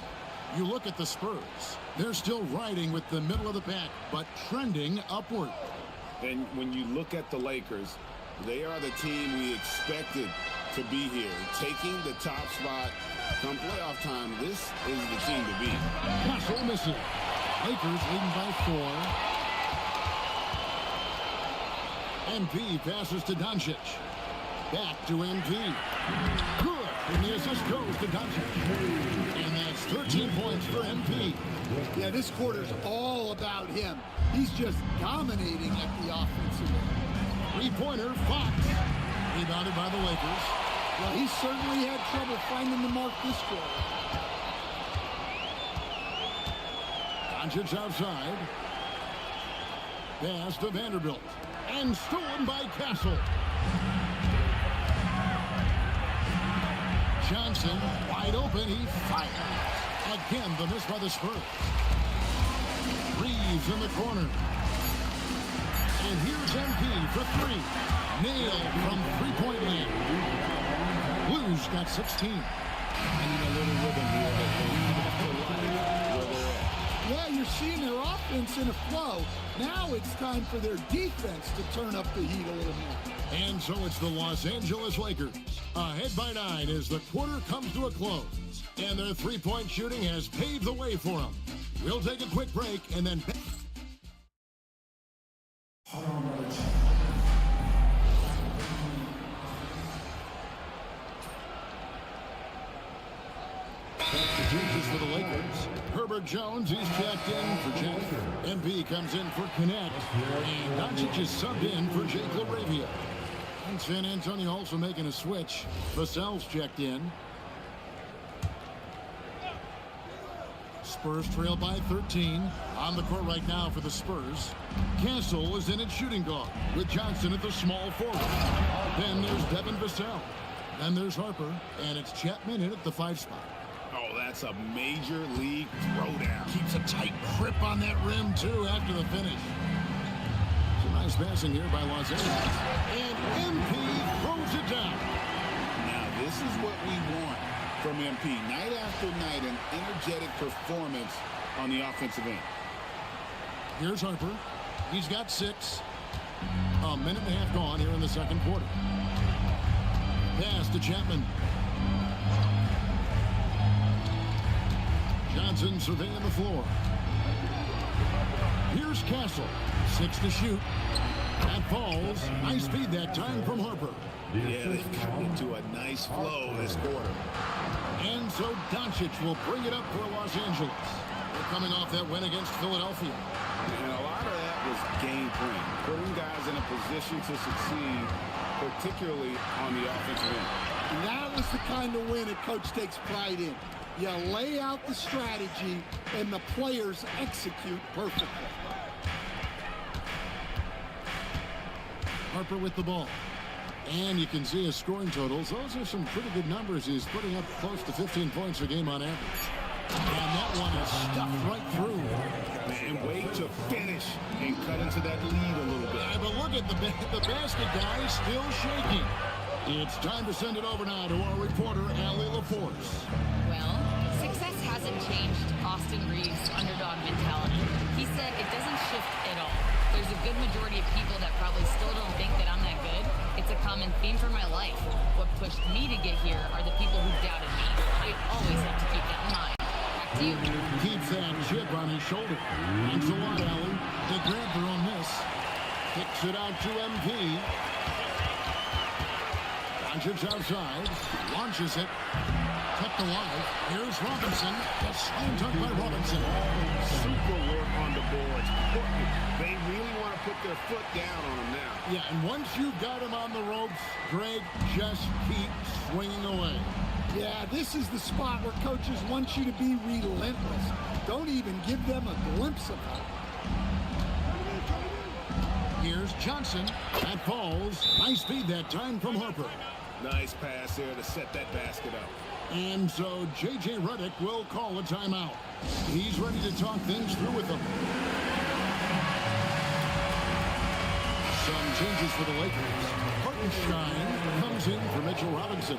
You look at the Spurs. They're still riding with the middle of the pack, but trending upward. And when you look at the Lakers, they are the team we expected to be here. Taking the top spot come playoff time, this is the team to beat. Castle misses. Lakers leading by 4. MP passes to Doncic. Back to MP. Good. And the assist goes to Doncic. And that's 13 points for MP. Yeah, this quarter's all about him. He's just dominating at the offensive end. Three-pointer, Fox. Rebounded by the Lakers. Well, he certainly had trouble finding the mark this quarter. Doncic outside. Pass to Vanderbilt. And stolen by Castle. Johnson wide open. He fires. Again, the miss by the Spurs. Reeves in the corner. And here's MP for 3. Nailed from three-point land. Blues got 16. finding a little rhythm here that they have to like where they're at. Yeah, you're seeing their offense in a flow. Now it's time for their defense to turn up the heat a little more. And so it's the Los Angeles Lakers, ahead by 9 as the quarter comes to a close. And their three-point shooting has paved the way for them. We'll take a quick break and then... Changes for the Lakers. Herbert Jones, he's checked in for Jack. MP comes in for Connect. And Doncic is subbed in for Jake LaRavia. And San Antonio also making a switch. Vassell's checked in. Spurs trail by 13. On the court right now for the Spurs. Castle is in at shooting guard with Johnson at the small forward. Then there's Devin Vassell. Then there's Harper. And it's Chapman in at the 5 spot. Oh, that's a major league throwdown. Keeps a tight grip on that rim, too, after the finish. Some nice passing here by Los Angeles. And MP throws it down. Now, this is what we want from MP. Night after night, an energetic performance on the offensive end. Here's Harper. He's got 6. A minute and a half gone here in the second quarter. Pass to Chapman. Johnson surveying the floor. Here's Castle. 6 to shoot. That falls. Nice speed that time from Harper. Yeah, they've gotten into a nice flow this quarter. And so Doncic will bring it up for Los Angeles. They're coming off that win against Philadelphia. And a lot of that was game plan. Putting guys in a position to succeed, particularly on the offensive end. And that was the kind of win a coach takes pride in. You lay out the strategy, and the players execute perfectly. Harper with the ball. And you can see his scoring totals. Those are some pretty good numbers. He's putting up close to 15 points a game on average. And that one is stuffed right through. And wait to finish and cut into that lead a little bit. Yeah, but look at the basket guy still shaking. It's time to send it over now to our reporter, Allie LaForce. Well, success hasn't changed Austin Reeves' underdog mentality. He said it doesn't shift at all. There's a good majority of people that probably still don't think that I'm that good. It's a common theme for my life. What pushed me to get here are the people who doubted me. I always have to keep that in mind. Back to you. Keeps that chip on his shoulder. Thanks a lot, Allie. They grab their own miss. Kicks it out to MP. Doncic outside. Launches it. Kept alive. Here's Robinson. A slam dunk by Robinson. Super work on the boards. They really want to put their foot down on him now. Yeah, and once you've got him on the ropes, Greg, just keep swinging away. Yeah, this is the spot where coaches want you to be relentless. Don't even give them a glimpse of it. Here's Johnson. That falls. Nice feed that time from Harper. Nice pass there to set that basket up. And so J.J. Redick will call a timeout. He's ready to talk things through with them. Some changes for the Lakers. Hartenstein comes in for Mitchell Robinson.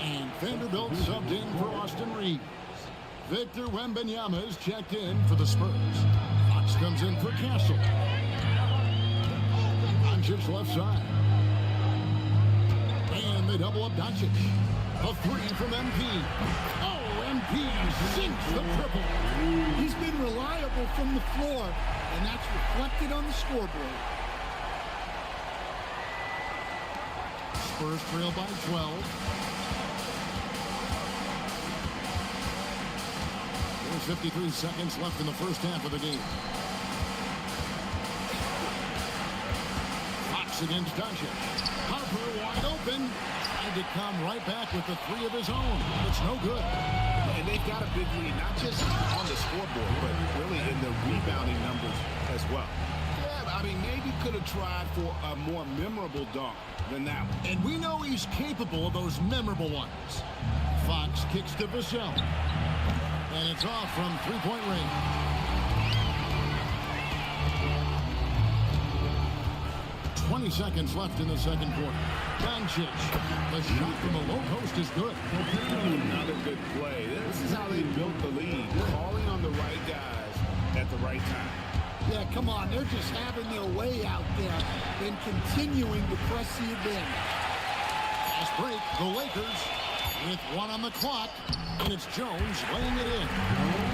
And Vanderbilt subbed in for Austin Reeves. Victor Wembanyama is checked in for the Spurs. Fox comes in for Castle. Doncic left side. And they double up Doncic. A 3 from MP. Oh, MP sinks the triple. He's been reliable from the floor, and that's reflected on the scoreboard. Spurs trail by 12. There's 53 seconds left in the first half of the game. Fox against Doncic. Harper wide open. Tried to come right back with the 3 of his own. It's no good. And they've got a big lead, not just on the scoreboard, but really in the rebounding numbers as well. Yeah, I mean, maybe could have tried for a more memorable dunk than that one. And we know he's capable of those memorable ones. Fox kicks to Vassell. And it's off from three-point range. 20 seconds left in the second quarter. Doncic. The shot from the low post is good. Another good play. This is how they built the lead, calling on the right guys at the right time. Yeah, come on. They're just having their way out there and continuing to press the advantage. Fast break. The Lakers with 1 on the clock. And it's Jones laying it in.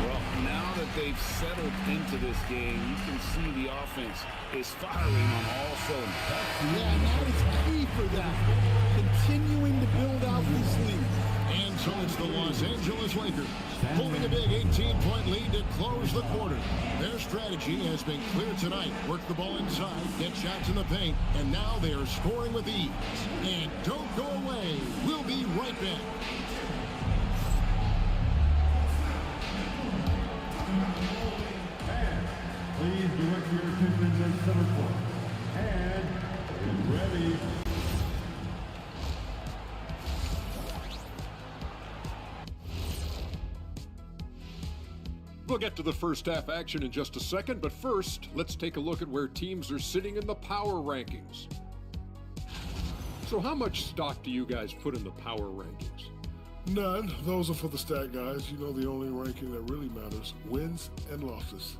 Well, now that they've settled into this game, you can see the offense is firing on all cylinders. Yeah, and that is key for them. Continuing to build out this lead. And so it's the Los Angeles Lakers holding a big 18-point lead to close the quarter. Their strategy has been clear tonight. Work the ball inside, get shots in the paint, and now they are scoring with ease. And don't go away. We'll be right back. Please direct your attention to center court. And get ready. We'll get to the first half action in just a second, but first, let's take a look at where teams are sitting in the power rankings. So how much stock do you guys put in the power rankings? None. Those are for the stat guys. You know, the only ranking that really matters: wins and losses.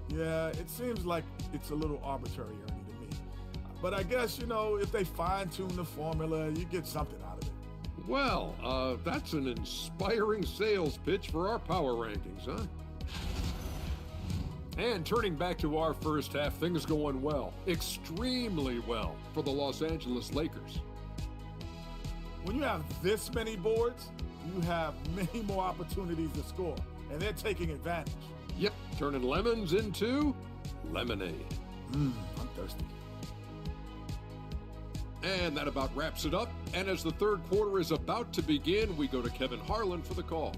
Yeah, it seems like it's a little arbitrary, Ernie, to me. But I guess, you know, if they fine-tune the formula, you get something out of it. Well, that's an inspiring sales pitch for our power rankings, huh? And turning back to our first half, things going well, extremely well for the Los Angeles Lakers. When you have this many boards, you have many more opportunities to score, and they're taking advantage. Yep, turning lemons into lemonade. I'm thirsty. And that about wraps it up. And as the third quarter is about to begin, we go to Kevin Harlan for the call.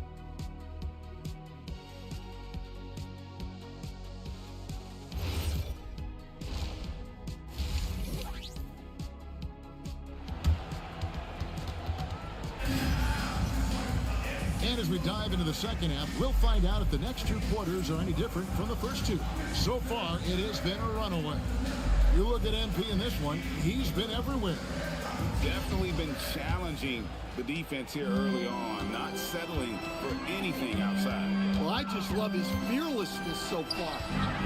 And as we dive into the second half, we'll find out if the next 2 quarters are any different from the first 2. So far, it has been a runaway. You look at MP in this one, he's been everywhere. Definitely been challenging the defense here early on, not settling for anything outside. Well, I just love his fearlessness so far.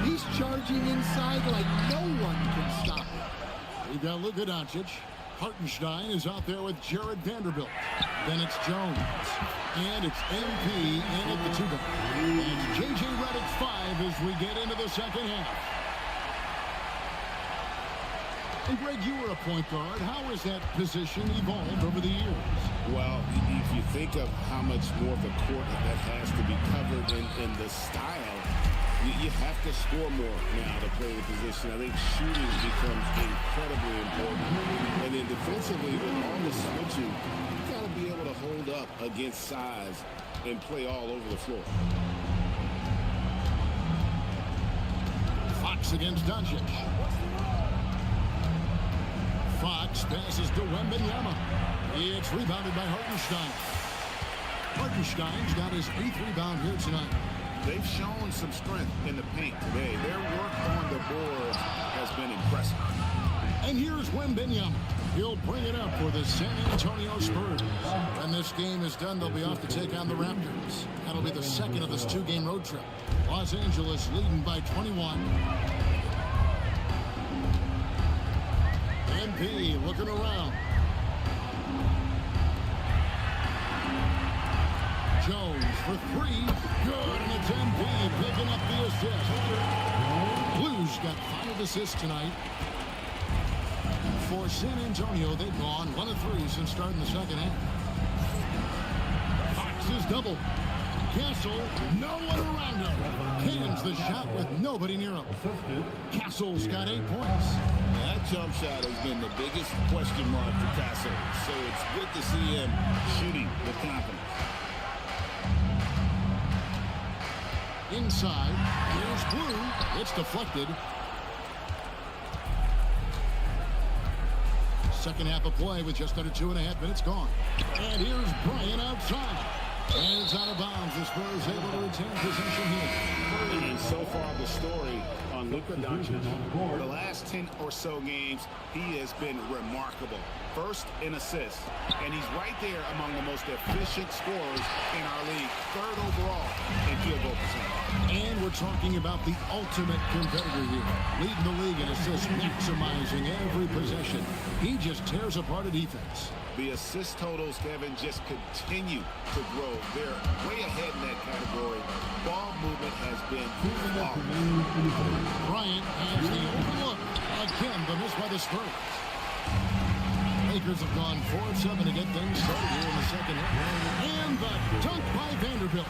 He's charging inside like no one can stop him. We've got Luka Doncic. Hartenstein is out there with Jared Vanderbilt. Then it's Jones. And it's MP in at the 2-guard. And J.J. Redick 5 as we get into the second half. And Greg, you were a point guard. How has that position evolved over the years? Well, if you think of how much more of the court that has to be covered in the style, you have to score more now to play the position. I think shooting becomes incredibly important. And then defensively, with all the switching, you've got to be able to hold up against size and play all over the floor. Fox against Doncic. Fox passes to Wembanyama. It's rebounded by Hartenstein. Hartenstein's got his 8th rebound here tonight. They've shown some strength in the paint today. Their work on the boards has been impressive. And here's Wembanyama. He'll bring it up for the San Antonio Spurs. When this game is done, they'll be off to take on the Raptors. That'll be the second of this 2-game road trip. Los Angeles leading by 21. MP looking around. Jones for 3. Good, and it's MP picking up the assist. Blues got 5 assists tonight. For San Antonio, they've gone 1 of 3 since starting the second half. Fox is double. Castle, no one around him. Cans the shot with nobody near him. Castle's got 8 points. That jump shot has been the biggest question mark for Castle. So it's good to see him shooting with confidence. Inside, here's Blue. It's deflected. Second half of play with just under 2.5 minutes gone. And here's Bryant outside. And it's out of bounds. The Spurs able to retain possession here. And so far the story on Luka Doncic, the last last 10 or so games, he has been remarkable. First in assists, and he's right there among the most efficient scorers in our league. Third overall in field goal percentage. And we're talking about the ultimate competitor here. Leading the league in assists, maximizing every possession. He just tears apart a defense. The assist totals, Kevin, just continue to grow. They're way ahead in that category. Ball movement has been flawless. Bryant has the open look. Again, the miss by the Spurs. Lakers have gone 4-7 to get things started here in the second half. And the dunk by Vanderbilt.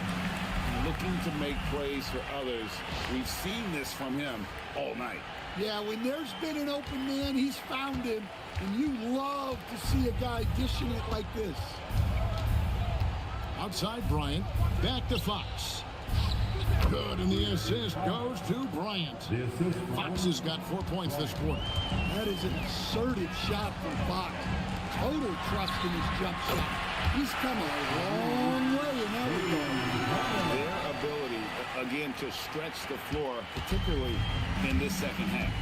Looking to make plays for others. We've seen this from him all night. Yeah, when there's been an open man, he's found him. And you love to see a guy dishing it like this. Outside Bryant, back to Fox. Good, and the assist goes to Bryant. Fox has got 4 points this quarter. That is an assertive shot from Fox. Total trust in his jump shot. He's come a long way in that regard. Their ability, again, to stretch the floor, particularly in this second half.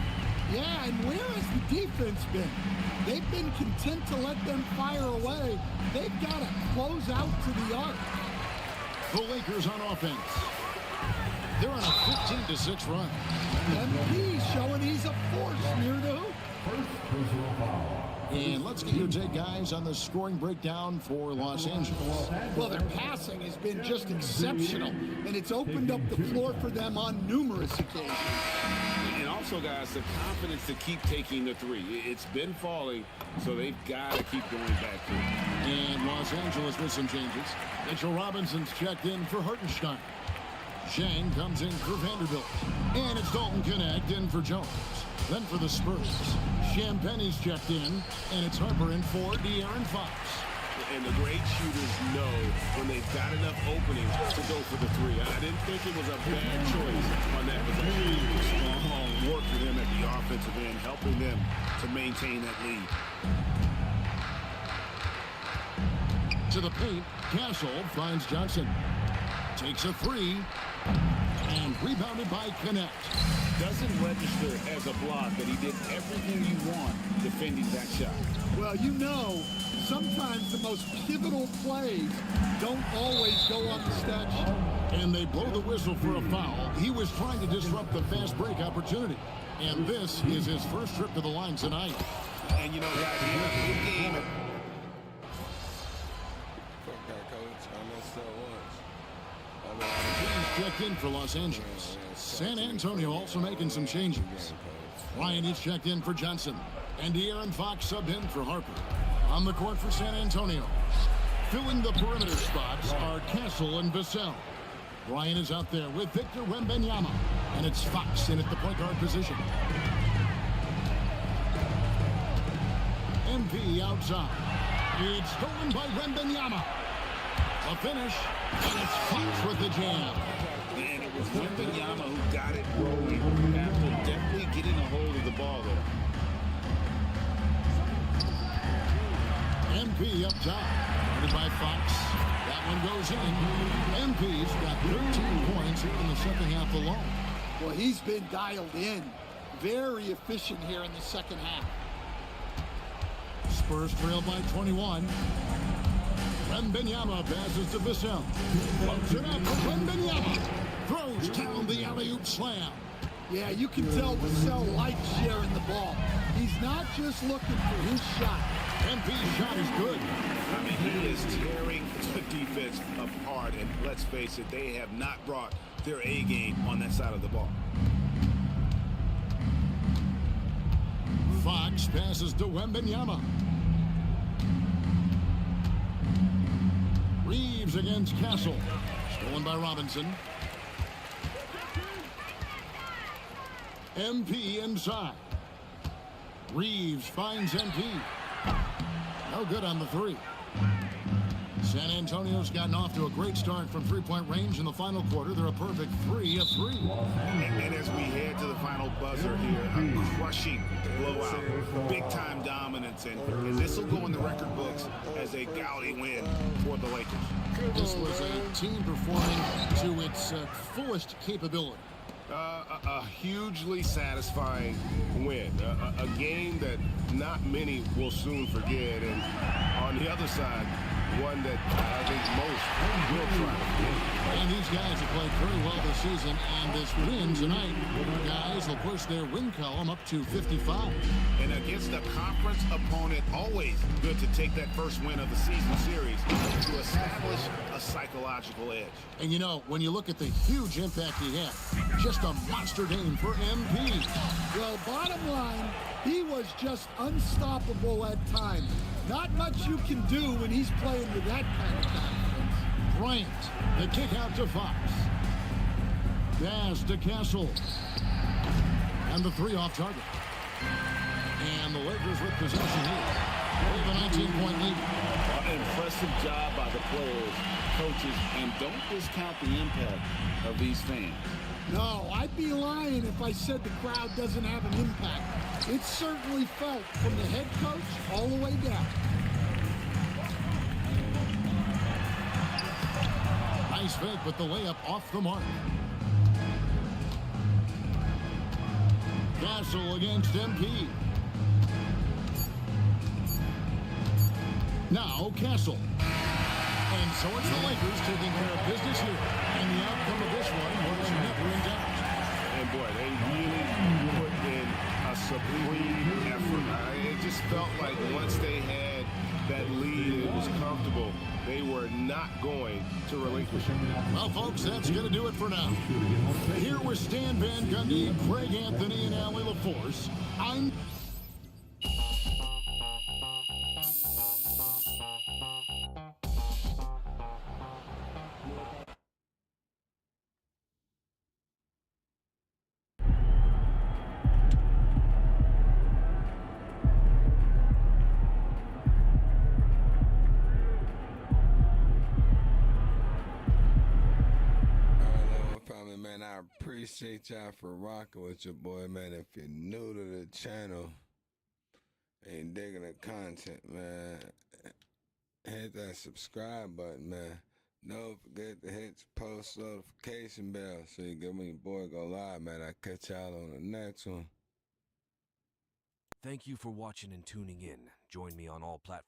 Yeah, and where has the defense been? They've been content to let them fire away. They've got to close out to the arc. The Lakers on offense. They're on a 15-6 run. MP showing he's a force near the hoop. First personal foul. And let's get your take, guys, on the scoring breakdown for Los Angeles. Well, their passing has been just exceptional, and it's opened up the floor for them on numerous occasions. And also, guys, the confidence to keep taking the three. It's been falling, so they've got to keep going back to it. And Los Angeles with some changes. Mitchell Robinson's checked in for Hartenstein. Zhang comes in for Vanderbilt. And it's Dalton Connect in for Jones. Then for the Spurs, Champagne's checked in, and it's Harper in for De'Aaron Fox. And the great shooters know when they've got enough openings to go for the three. I didn't think it was a bad choice on that possession. Strong work for them at the offensive end, helping them to maintain that lead. To the paint, Castle finds Johnson. Takes a three, and rebounded by Connect. Doesn't register as a block, but he did everything you want defending that shot. Well, you know, sometimes the most pivotal plays don't always go on the stat sheet. And they blow the whistle for a foul. He was trying to disrupt the fast break opportunity. And this is his first trip to the line tonight. And you know, guys, he had a good game. Fuck that, coach. I messed up once. He's checked in for Los Angeles. San Antonio also making some changes. Ryan is checked in for Johnson. And De'Aaron Fox subbed in for Harper. On the court for San Antonio. Filling the perimeter spots are Castle and Vassell. Ryan is out there with Victor Wembanyama. And it's Fox in at the point guard position. MP outside. It's stolen by Wembanyama. A finish, and it's Fox with the jam. And it was Wembanyama who got it rolling after definitely getting a hold of the ball there. MP up top, guarded by Fox. That one goes in. MP's got 13 points here in the second half alone. Well, he's been dialed in. Very efficient here in the second half. Spurs trail by 21. Wembanyama passes to Vassell. Floats it up for Wembanyama. Throws down the alley-oop slam. Yeah, you can tell Vassell likes sharing the ball. He's not just looking for his shot. MP's shot is good. I mean, he is tearing the defense apart, and let's face it, they have not brought their A game on that side of the ball. Fox passes to Wembanyama. Reeves against Castle. Stolen by Robinson. MP inside. Reeves finds MP. No good on the three. San Antonio's gotten off to a great start from three-point range in the final quarter. They're a perfect 3 of 3. And as we head to the final buzzer here, a crushing blowout, big-time dominance, and this will go in the record books as a gaudy win for the Lakers. This was a team performing to its fullest capability. A hugely satisfying win. A game that not many will soon forget, and on the other side, one that I think most will try to forget. And these guys have played very well this season, and this win tonight, guys, will push their win column up to 55. And against a conference opponent, always good to take that first win of the season series to establish a psychological edge. And you know, when you look at the huge impact he had, just a monster game for MP. Well, bottom line, he was just unstoppable at times. Not much you can do when he's playing with that kind of confidence. Bryant, the kick out to Fox. Pass to Castle. And the 3 off target. And the Lakers with possession here. With a 19-point lead. Impressive job by the players, coaches, and don't discount the impact of these fans. No, I'd be lying if I said the crowd doesn't have an impact. It's certainly felt from the head coach all the way down. Nice fake with the layup off the mark. Castle against MP. Now Castle. And so it's the Lakers taking care of business here. And the outcome of this one was never in doubt. And boy, they really put in a supreme effort. It just felt like once they had that lead, it was comfortable. They were not going to relinquish it. Well, folks, that's going to do it for now. Here with Stan Van Gundy, Craig Anthony, and Allie LaForce, I'm... Man, I appreciate y'all for rocking with your boy, man. If you're new to the channel and digging the content, man, hit that subscribe button, man. Don't forget to hit the post notification bell so you get when your boy go live, man. I catch y'all on the next one. Thank you for watching and tuning in. Join me on all platforms.